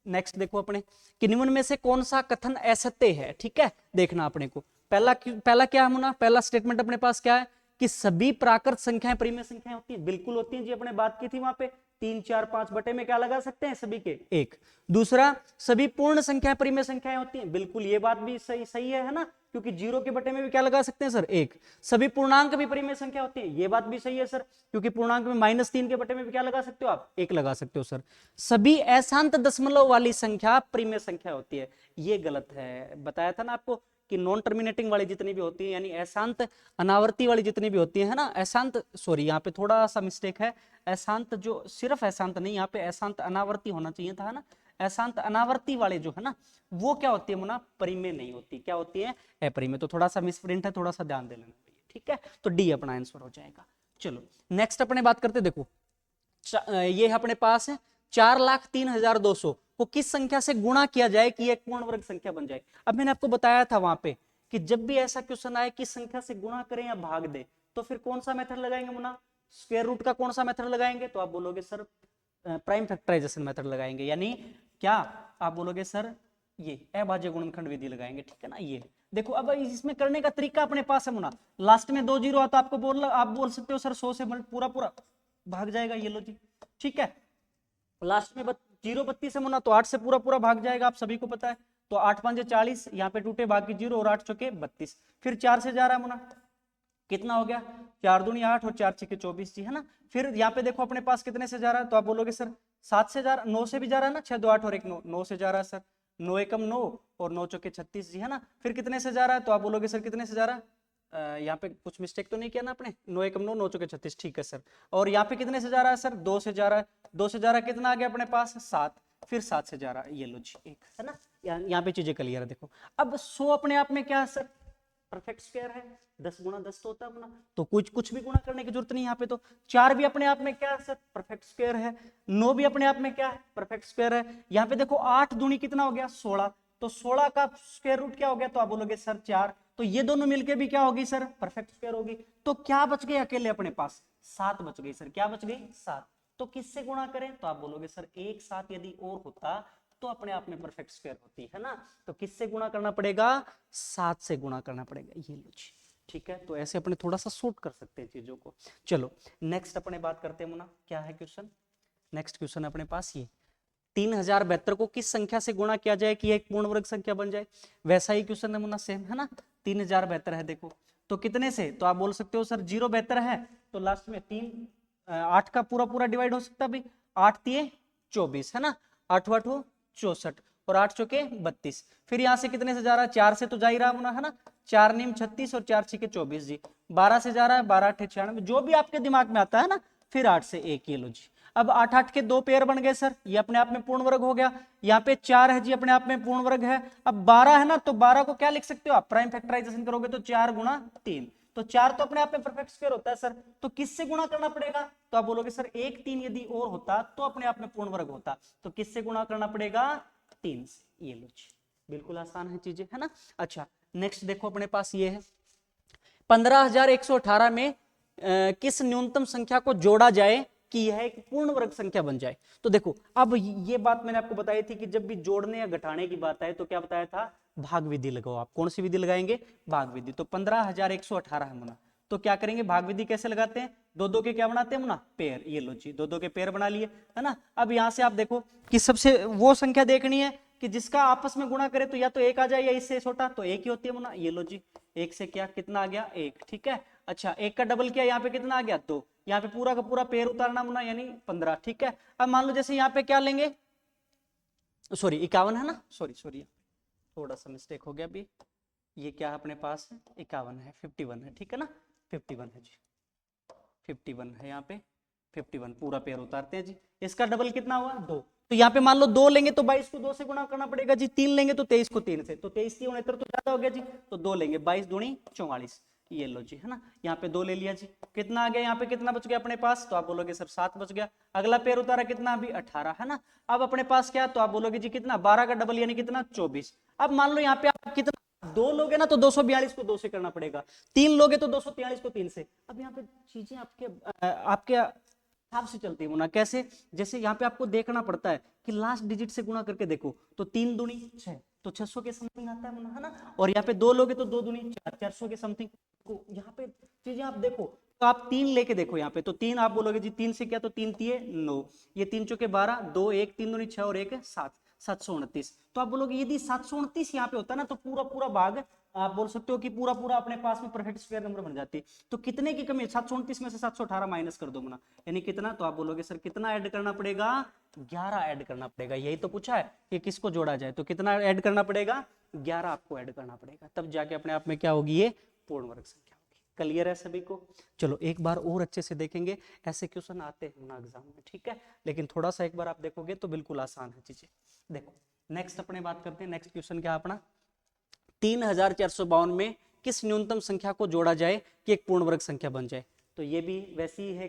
नेक्स्ट देखो अपने कि निम्न में से कौन सा कथन असत्य है, ठीक है, देखना अपने को। पहला क्या है मुना, पहला स्टेटमेंट अपने पास क्या है कि सभी प्राकृत संख्याएं परिमेय संख्याएं होती हैं? बिल्कुल होती हैं जी, अपने बात की थी वहां पे। 3 4 5 बटे में क्या लगा सकते हैं सभी के? एक। दूसरा, सभी पूर्ण संख्याएं परिमेय संख्याएं होती हैं? बिल्कुल, ये बात भी सही सही है ना, क्योंकि जीरो के बटे में भी क्या लगा सकते हैं सर? एक। सभी पूर्णांक भी परिमेय संख्या होती है? ये बात भी सही है सर, क्योंकि पूर्णांक में -3 के बटे में भी क्या लगा सकते हो आप? एक लगा सकते हो सर। सभी अशांत दशमलव वाली संख्या परिमेय संख्या होती है? ये गलत है, बताया था ना आपको कि नॉन टर्मिनेटिंग वाली जितनी भी होती है, यानी अशांत अनावर्ती वाली जितनी भी होती है ना, अशांत, सॉरी यहाँ पे थोड़ा सा मिस्टेक है, अशांत जो, सिर्फ अशांत नहीं, यहाँ पे अशांत अनावर्ती होना चाहिए था, है ना। अशांत अनावर्ती वाले जो है ना, वो क्या होती है मुना? परिमेय नहीं होती। क्या होती है? अपरिमेय। तो थोड़ा सा मिसप्रिंट है, थोड़ा सा ध्यान दे लेना, ठीक है। तो डी अपना आंसर हो जाएगा। चलो नेक्स्ट अपने बात करते, देखो ये अपने पास है 4,03,200 को किस संख्या से गुणा किया जाए कि एक पूर्ण वर्ग संख्या बन जाए? अब मैंने आपको बताया था वहां पे कि जब भी ऐसा क्वेश्चन आए कि संख्या से गुणा करें या भाग दे, तो फिर कौन सा मेथड लगाएंगे मुना? स्क्वायर रूट का कौन सा मेथड लगाएंगे? तो आप बोलोगे सर प्राइम फैक्टराइजेशन मेथड लगाएंगे, यानी क्या आप बोलोगे सर? ये अभाज्य गुणनखंड विधि लगाएंगे, ठीक है ना। ये देखो, अब इसमें करने का तरीका अपने पास है मुना। लास्ट में 2 जीरो आता, आपको आप बोल सकते हो सर 100 से पूरा पूरा भाग जाएगा, ये लो जी, ठीक है। लास्ट में 0 32 है मुना, तो 8 से पूरा पूरा भाग जाएगा, आप सभी को पता है। तो 8 5 40, यहाँ पे टूटे बाकी 0 और 8 चौके 32। फिर 4 से जा रहा है मुना, कितना हो गया? 4 दूनी 8 और 4 छके 24 जी, है ना। फिर यहाँ पे देखो अपने पास कितने से जा रहा है, तो आप बोलोगे सर 7 से जा रहा, 9 से भी जा रहा है ना, 6 2 8 और 1 9, 9 से जा रहा है सर, 9 एकम 9 और 9 चौके 36 जी, है ना। फिर कितने से जा रहा है, तो आप बोलोगे सर कितने से जा रहा है? यहाँ पे कुछ मिस्टेक तो नहीं किया ना आपने? 9 एकम 9, 9 चौके 36, ठीक है सर। और यहाँ पे कितने से जा रहा है सर? 2 से जा रहा है। 2 से जा रहा है, कितना आ गया अपने पास? 7। फिर 7 से जा रहा है, ये लो जी, एक, है ना। यहाँ पे चीजें क्लियर है। देखो अब 100 अपने आप में क्या है सर? परफेक्ट स्क्वायर है। 10 गुणा 10 तो होता है गुना, तो कुछ भी गुणा करने की जरूरत नहीं यहाँ पे। तो 4 भी अपने आप में क्या है सर? परफेक्ट स्क्वायर है। 9 भी अपने आप में क्या है? परफेक्ट स्क्वायर है। यहाँ पे देखो 8 दूनी कितना हो गया? 16। तो 16 का स्क्वायर रूट क्या हो गया? तो आप बोलोगे सर 4। तो ये दोनों मिलके भी क्या होगी सर? परफेक्ट स्क्वायर होगी। तो क्या बच गए अकेले अपने पास? 7 बच गई सर। क्या बच गई? 7। तो किससे गुणा करें? तो आप बोलोगे सर 1 7 यदि और होता तो अपने आप में परफेक्ट स्क्वायर होती है ना। तो किससे गुणा करना पड़ेगा? 7 से गुणा करना पड़ेगा, ये लो जी, ठीक है। तो ऐसे अपने थोड़ा सा शॉर्ट कर सकते हैं चीजों को। चलो नेक्स्ट अपने बात करते हैं मुना, क्या है क्वेश्चन? नेक्स्ट क्वेश्चन अपने पास ये 3072 को किस संख्या से गुणा किया जाए कि एक पूर्ण वर्ग संख्या बन जाए? वैसा ही क्वेश्चन है मुन्ना, सेम है ना। 3072 है, देखो तो कितने से? तो आप बोल सकते हो सर 0 बेहतर है, तो लास्ट में 3 8 का पूरा पूरा डिवाइड हो सकता है भाई। 8 3 24, है ना। 8 8 64 और 8 चौके 32। फिर यहाँ से कितने से जा रहा है? 4 से तो जा ही रहा मुन्ना, है ना। 4 नीम 36 और 4 छके 24 जी। 12 से जा रहा है, 12 8 96, जो भी आपके दिमाग में आता है ना। फिर 8 से 1, ये लो जी। अब 8 8 के 2 पेयर बन गए सर, ये अपने आप में पूर्ण वर्ग हो गया। यहाँ पे 4 है जी, अपने आप में पूर्ण वर्ग है। अब 12 है ना, तो 12 को क्या लिख सकते हो आप? प्राइम फैक्टराइजेशन करोगे तो 4 गुणा 3, तो 4 तो अपने आप में परफेक्ट स्क्वायर होता है सर। तो किससे गुणा करना पड़ेगा? तो आप बोलोगे सर 1 3 यदि और होता तो अपने आप में पूर्ण वर्ग होता। तो किससे गुणा करना पड़ेगा? 3 से, ये लो जी। बिल्कुल आसान है चीजें, है ना। अच्छा नेक्स्ट देखो अपने पास ये है 15,118 में किस न्यूनतम संख्या को जोड़ा जाए कि यह एक पूर्ण वर्ग संख्या बन जाए? तो देखो अब ये बात मैंने आपको बताई थी कि जब भी जोड़ने या घटाने की बात आए तो क्या बताया था? भाग विधि लगाओ। आप कौन सी विधि लगाएंगे? भाग विधि। तो 15,118 है मुना, तो क्या करेंगे? भाग विधि कैसे लगाते हैं? दो दो के क्या बनाते हैं मुना? पेयर, ये लो जी, दो दो के पेयर बना लिए, है ना। अब यहां से आप देखो कि सबसे वो संख्या देखनी है कि जिसका आपस में गुणा करे तो या तो 1 आ जाए या इससे छोटा, तो 1 ही होती है मुना, ये लो जी। 1 से क्या कितना आ गया? 1, ठीक है। अच्छा 1 का डबल किया, यहाँ पे कितना आ गया? 2। यहाँ पे पूरा का पूरा पेड़ उतारना मुना, यानी 15, ठीक है। अब मान लो जैसे यहाँ पे क्या लेंगे, सॉरी 51 है ना, सॉरी सॉरी थोड़ा सा मिस्टेक हो गया अभी। ये क्या है अपने पास? 51 है, 51 है, ठीक है ना। 51 है जी, 51 है यहाँ पे। 51 पूरा पेड़ उतारते हैं जी। इसका डबल कितना हुआ? 2। तो यहाँ पे मान लो 2 लेंगे तो 22 को 2 से गुणा करना पड़ेगा जी। 3 लेंगे तो 23 को 3 से, तो 23 3 69 तो ज्यादा हो गया जी। तो 2 लेंगे, 22 दूनी 44, ये लो जी, है ना। यहाँ पे 2 ले लिया जी। कितना आ गया? यहाँ पे कितना बच गया अपने पास? तो आप बोलोगे सर 7 बच गया। अगला पेड़ उतारा कितना? अभी 18, है ना। अब अपने पास क्या? तो आप बोलोगे जी कितना? 12 का डबल यानी कितना? 24। अब मान लो यहाँ पे आप कितना 2 लोगे ना, तो 242 को 2 से करना पड़ेगा। 3 लोगे तो 243 को 3 से। अब यहाँ पे चीजें आपके हिसाब से चलती है मुना। कैसे? जैसे यहाँ पे आपको देखना पड़ता है कि लास्ट डिजिट से गुणा करके देखो, तो 3 दूनी 6, तो 600 के समथिंग आता है मुना, है ना। और यहाँ पे 2 लोगे तो 2 दूनी 4, 400 के समथिंग। तो यहाँ पे चीजें आप देखो, तो आप 3 लेके देखो यहाँ पे, तो 3 आप बोलोगे जी 3 से क्या, तो 3 तिये 9, ये 3 चौके 12, 2 1 3 दूनी 6 और 1 7, 729। तो आप बोलोगे यदि 729 यहाँ पे होता ना तो पूरा पूरा भाग आप बोल सकते हो कि पूरा पूरा अपने पास में परफेक्ट स्क्वायर नंबर बन जाती। तो कितने की कमी है, 729 में से 718 माइनस कर दो मुना, यानी कितना, तो आप बोलोगे सर कितना ऐड करना पड़ेगा, 11 ऐड करना पड़ेगा। यही तो पूछा है कि किसको जोड़ा जाए, तो कितना ऐड करना पड़ेगा, 11 आपको ऐड करना पड़ेगा, तब जाके अपने आप में क्या होगी, ये पूर्ण वर्ग संख्या होगी। क्लियर है सभी को? चलो एक बार और अच्छे से देखेंगे, ऐसे क्वेश्चन आते हैं ना एग्जाम में, ठीक है, लेकिन थोड़ा सा एक बार आप देखोगे तो बिल्कुल आसान है चीजें। देखो नेक्स्ट अपने बात करते हैं, नेक्स्ट क्वेश्चन क्या अपना, 3452 में किस न्यूनतम संख्या को जोड़ा जाए कि एक पूर्ण वर्ग संख्या बन जाए। तो ये भी वैसी ही है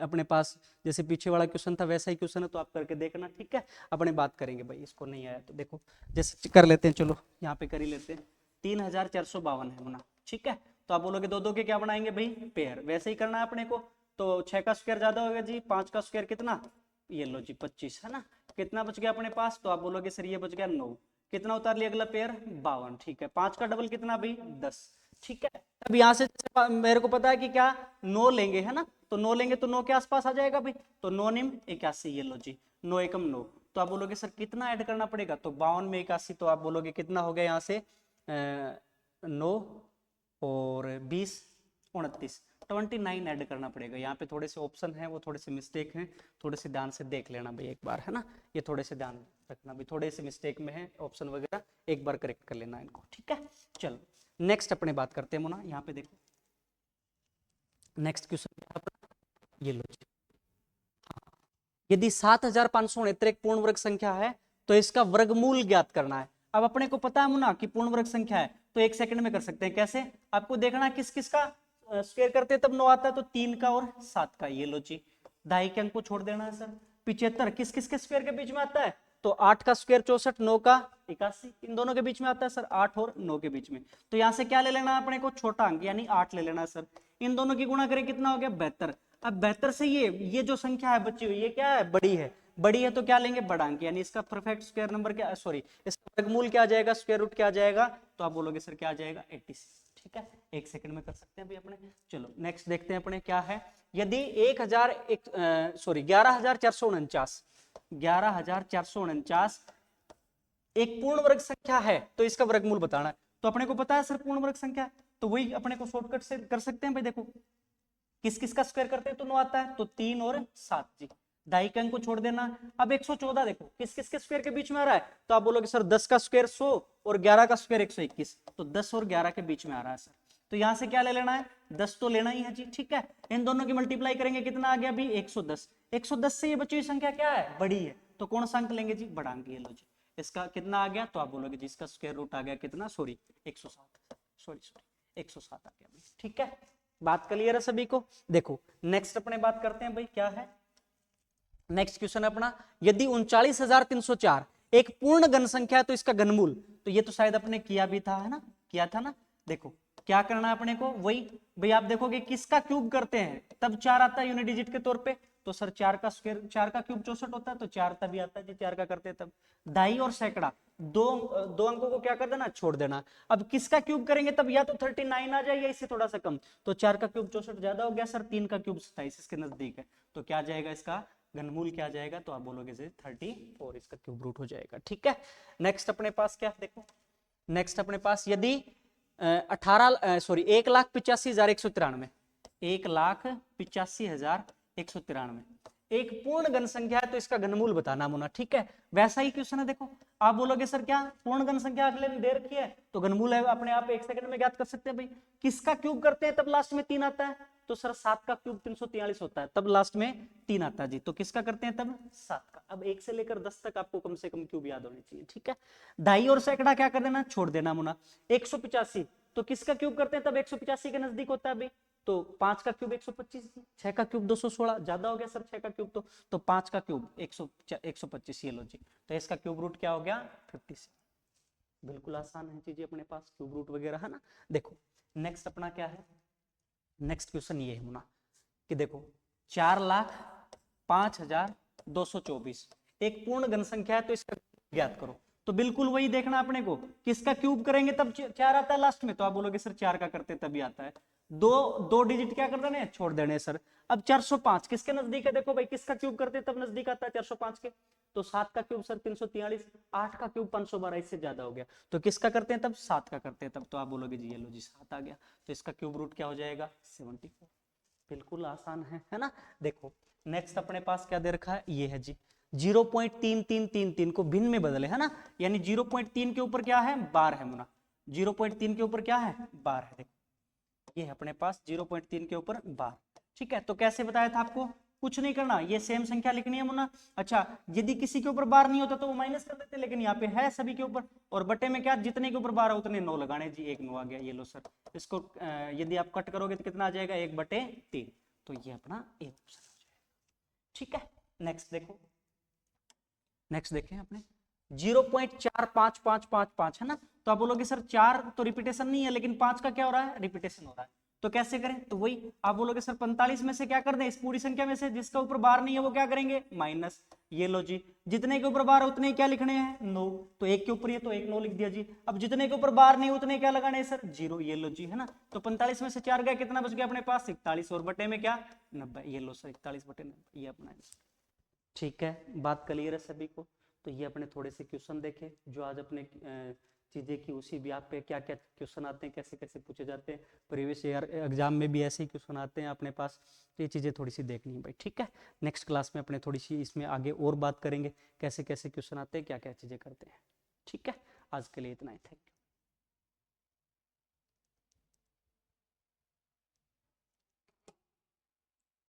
अपने पास, जैसे पीछे वाला क्वेश्चन था वैसा ही क्वेश्चन है, तो आप करके देखना, ठीक है। अपने बात करेंगे भाई, इसको नहीं आया तो देखो जैसे कर लेते हैं, चलो यहाँ पे कर ही लेते हैं। 3452 है होना, ठीक है। तो आप बोलोगे दो दो के क्या बनाएंगे भाई, पेयर, वैसे ही करना है अपने को। तो 6 का स्क्वायर ज्यादा होगा जी, 5 का स्क्वायर कितना, ये लो जी 25 है ना, कितना बच गया अपने पास, तो आप बोलोगे सर ये बच गया 9, कितना उतार लिया अगला पेयर, 52, ठीक है। 5 का डबल कितना भाई, 10, ठीक है। अब यहाँ से मेरे को पता है कि क्या 9 लेंगे है ना, तो 9 लेंगे तो 9 के आसपास आ जाएगा भाई, तो 9 निम 81, ये लो जी 9 एकम 9। तो आप बोलोगे सर कितना ऐड करना पड़ेगा, तो 52 में 81, तो आप बोलोगे कितना हो गया यहाँ से 9 और 20 29, 29 ऐड करना पड़ेगा। यहाँ पे थोड़े से ऑप्शन हैं वो थोड़े से मिस्टेक हैं, थोड़े से ध्यान से देख लेना भाई एक बार, है ना, ये थोड़े से ध्यान रखना भाई, थोड़े से मिस्टेक में है ऑप्शन वगैरह, एक बार करेक्ट कर लेना इनको, ठीक है। चलो नेक्स्ट अपने बात करते हैं मुना, यहाँ पे देखो नेक्स्ट क्वेश्चन, ये लो, यदि 7569 एक पूर्ण वर्ग संख्या है तो इसका वर्गमूल ज्ञात करना है। अब अपने को पता है मुना कि पूर्ण वर्ग संख्या है, तो एक सेकंड में कर सकते हैं, कैसे, आपको देखना किस किस का स्क्वायर करते हैं तब 9 आता है, तो 3 का और 7 का, ये लो जी, दाई के अंक को छोड़ देना है सर। 75 किस किस के स्क्वायर के बीच में आता है, तो 8 का स्क्वायर 64, 9 का 81, इन दोनों के बीच में आता है सर, 8 और 9 के बीच में। तो यहां से क्या ले लेना है अपने को, छोटा अंक यानी 8 ले लेना है सर। इन दोनों की गुणा करें कितना हो गया, 72। अब 72 से ये जो संख्या है बची हुई, ये क्या है, बड़ी है, बड़ी है तो क्या लेंगे, बड़ा अंक, यानी इसका परफेक्ट स्क्वायर नंबर क्या, सॉरी इसका वर्गमूल क्या आ जाएगा, स्क्वायर रूट क्या आ जाएगा, तो आप बोलोगे सर क्या आ जाएगा 86, ठीक है। एक सेकंड में कर सकते हैं भाई अपने। चलो नेक्स्ट देखते हैं अपने क्या है, यदि 11449 एक पूर्ण वर्ग संख्या है तो इसका वर्गमूल बताना है। तो अपने को पता है सर पूर्ण वर्ग संख्या, तो वही अपने को शॉर्टकट से कर सकते हैं भाई। देखो किस किस का स्क्वायर करते हैं तो 9 आता है, तो 3 और 7 जी, दाई के अंक को छोड़ देना। अब 114 देखो किस किस के स्क्वायर के बीच में आ रहा है, तो आप बोलोगे सर 10 का स्क्वायर 100 और 11 का स्क्वायर 121, तो 10 और 11 के बीच में आ रहा है सर। तो यहां से क्या ले लेना है, 10 तो लेना ही है जी, ठीक है। इन दोनों की मल्टीप्लाई करेंगे कितना आ गया भी 110, 110 से ये बची हुई संख्या क्या है, बड़ी है, तो कौन सा अंक लेंगे जी, बड़ा अंक, ये लो जी। इसका कितना आ गया, तो आप बोलोगे जी इसका स्क्वायर रूट आ गया कितना, सॉरी 107, सॉरी 107 आ गया, ठीक है। बात क्लियर है सभी को? देखो नेक्स्ट अपने बात करते हैं भाई क्या है, नेक्स्ट क्वेश्चन है अपना, यदि 39,304 एक पूर्ण घन संख्या है तो इसका घनमूल, तो ये तो शायद अपने किया भी था, है ना, किया था ना। देखो क्या करना है अपने को, वही भाई आप देखोगे किसका क्यूब करते हैं तब 4 आता है यूनिट डिजिट के तौर पे, तो सर 4 का स्क्वायर, 4 का क्यूब 64 होता है, तो 4 तभी आता है जी, 4 का करते हैं तब। दाई और सैकड़ा दो दो अंकों को क्या कर देना, छोड़ देना। अब किसका क्यूब करेंगे तब या तो 39 आ जाए या इससे थोड़ा सा कम, तो 4 का क्यूब 64 ज्यादा हो गया सर, 3 का क्यूब 27 इसके नजदीक है, तो क्या जाएगा इसका घनमूल क्या जाएगा, तो आप बोलोगे 34 इसका क्यूब रूट हो जाएगा, ठीक है। नेक्स्ट अपने पास क्या, देखो नेक्स्ट अपने पास यदि 1,85,193 1,85,193 एक पूर्ण घन संख्या है तो इसका घनमूल बताना मुना, ठीक है। वैसा ही क्वेश्चन है, देखो आप बोलोगे सर क्या पूर्ण घन संख्या अगले ने दे रखी है, तो घनमूल है अपने आप एक सेकंड में ज्ञात कर सकते हैं भाई। किसका क्यूब करते हैं तब लास्ट में 3 आता है, तो सर 7 का क्यूब 343 होता है, तब लास्ट में 3 आता है जी, तो किसका करते हैं तब 7 का। अब 1 से लेकर 10 तक आपको कम से कम क्यूब याद होने चाहिए, ठीक है। दाई और सैकड़ा क्या कर देना, छोड़ देना मुना। 185 तो किसका क्यूब करते हैं तब 185 के नजदीक होता है भाई, तो 5 का क्यूब 125, 6 का क्यूब 216, ज्यादा हो गया सर 6 का क्यूब, तो 5 का क्यूब 125, ये लो जी, तो इसका क्यूब रूट क्या हो गया 56। बिल्कुल आसान है चीजें अपने पास, क्यूब रूट वगैरह, है ना। देखो नेक्स्ट अपना क्या है, नेक्स्ट क्वेश्चन ये है मुना कि देखो 4,05,224 एक पूर्ण घन संख्या है तो इसका ज्ञात करो। तो बिल्कुल वही देखना अपने को, किसका क्यूब करेंगे तब 4 आता है लास्ट में, तो आप बोलोगे सर 4 का करते तभी आता है, दो दो डिजिट क्या कर देने, छोड़ देने सर। अब 405 किसके नजदीक है, देखो भाई किसका क्यूब करते तब नजदीक आता है 405 के, तो 7 का क्यूब सर 343, 8 का क्यूब 512, इससे ज्यादा हो गया, तो किसका करते हैं तब, 7 का करते हैं तब, तो आप बोलोगे जी ये लो जी 7 आ गया, तो इसका क्यूब रूट क्या हो जाएगा 74। बिल्कुल आसान है ना। देखो नेक्स्ट अपने पास क्या दे रखा है, ये है जी 0.3333 को भिन्न में बदले, है ना, यानी 0.3 के ऊपर क्या है, बार है मुना, 0.3 के ऊपर क्या है, बार है। देखो ये है अपने पास 0.3 के ऊपर बार, ठीक है। तो कैसे बताया था आपको, कुछ नहीं करना, ये सेम संख्या लिखनी है मुन्ना। अच्छा यदि किसी के ऊपर बार नहीं होता तो वो माइनस कर देते, लेकिन यहाँ पे है सभी के ऊपर, और बटे में क्या, जितने के ऊपर बार है उतने 9 लगाने जी, 1 9 आ गया, ये लो सर। इसको यदि आप कट करोगे तो कितना आ जाएगा, 1/3, तो ये अपना ए ऑप्शन हो जाएगा, ठीक है। नेक्स्ट देखो, नेक्स्ट देखें अपने 0.45555 है ना, तो आप बोलोगे सर 4 तो रिपीटेशन नहीं है, लेकिन 5 का क्या हो रहा है, रिपीटेशन हो रहा है, तो कैसे करें, तो वही आप बोलोगे सर 45 में से क्या कर दें, इस पूरी संख्या में से जिसका ऊपर बार नहीं है वो क्या करेंगे, माइनस, ये लो जी, जितने के ऊपर बार है उतने क्या लिखने हैं 9, तो एक के ऊपर ये तो 1 9 लिख दिया जी। अब जितने के ऊपर बार नहीं उतने क्या लगाने हैं सर, 0, ये लो जी, है ना, तो 45 में से 4 गया, कितना बच गया अपने पास 41, और बटे में क्या 90, ये लो सर 41/90, ये अपना, ठीक है। बात क्लियर है सभी को। तो ये अपने थोड़े से क्वेश्चन देखे जो आज अपने चीजें की, उसी भी आप पे क्या क्या क्वेश्चन आते हैं, कैसे कैसे पूछे जाते हैं, प्रीवियस ईयर एग्जाम में भी ऐसे ही क्वेश्चन आते हैं अपने पास, तो ये चीजें थोड़ी सी देखनी है भाई, ठीक है। नेक्स्ट क्लास में अपने थोड़ी सी इसमें आगे और बात करेंगे, कैसे कैसे क्वेश्चन आते हैं, क्या क्या चीजें करते हैं, ठीक है। आज के लिए इतना ही, थैंक यू।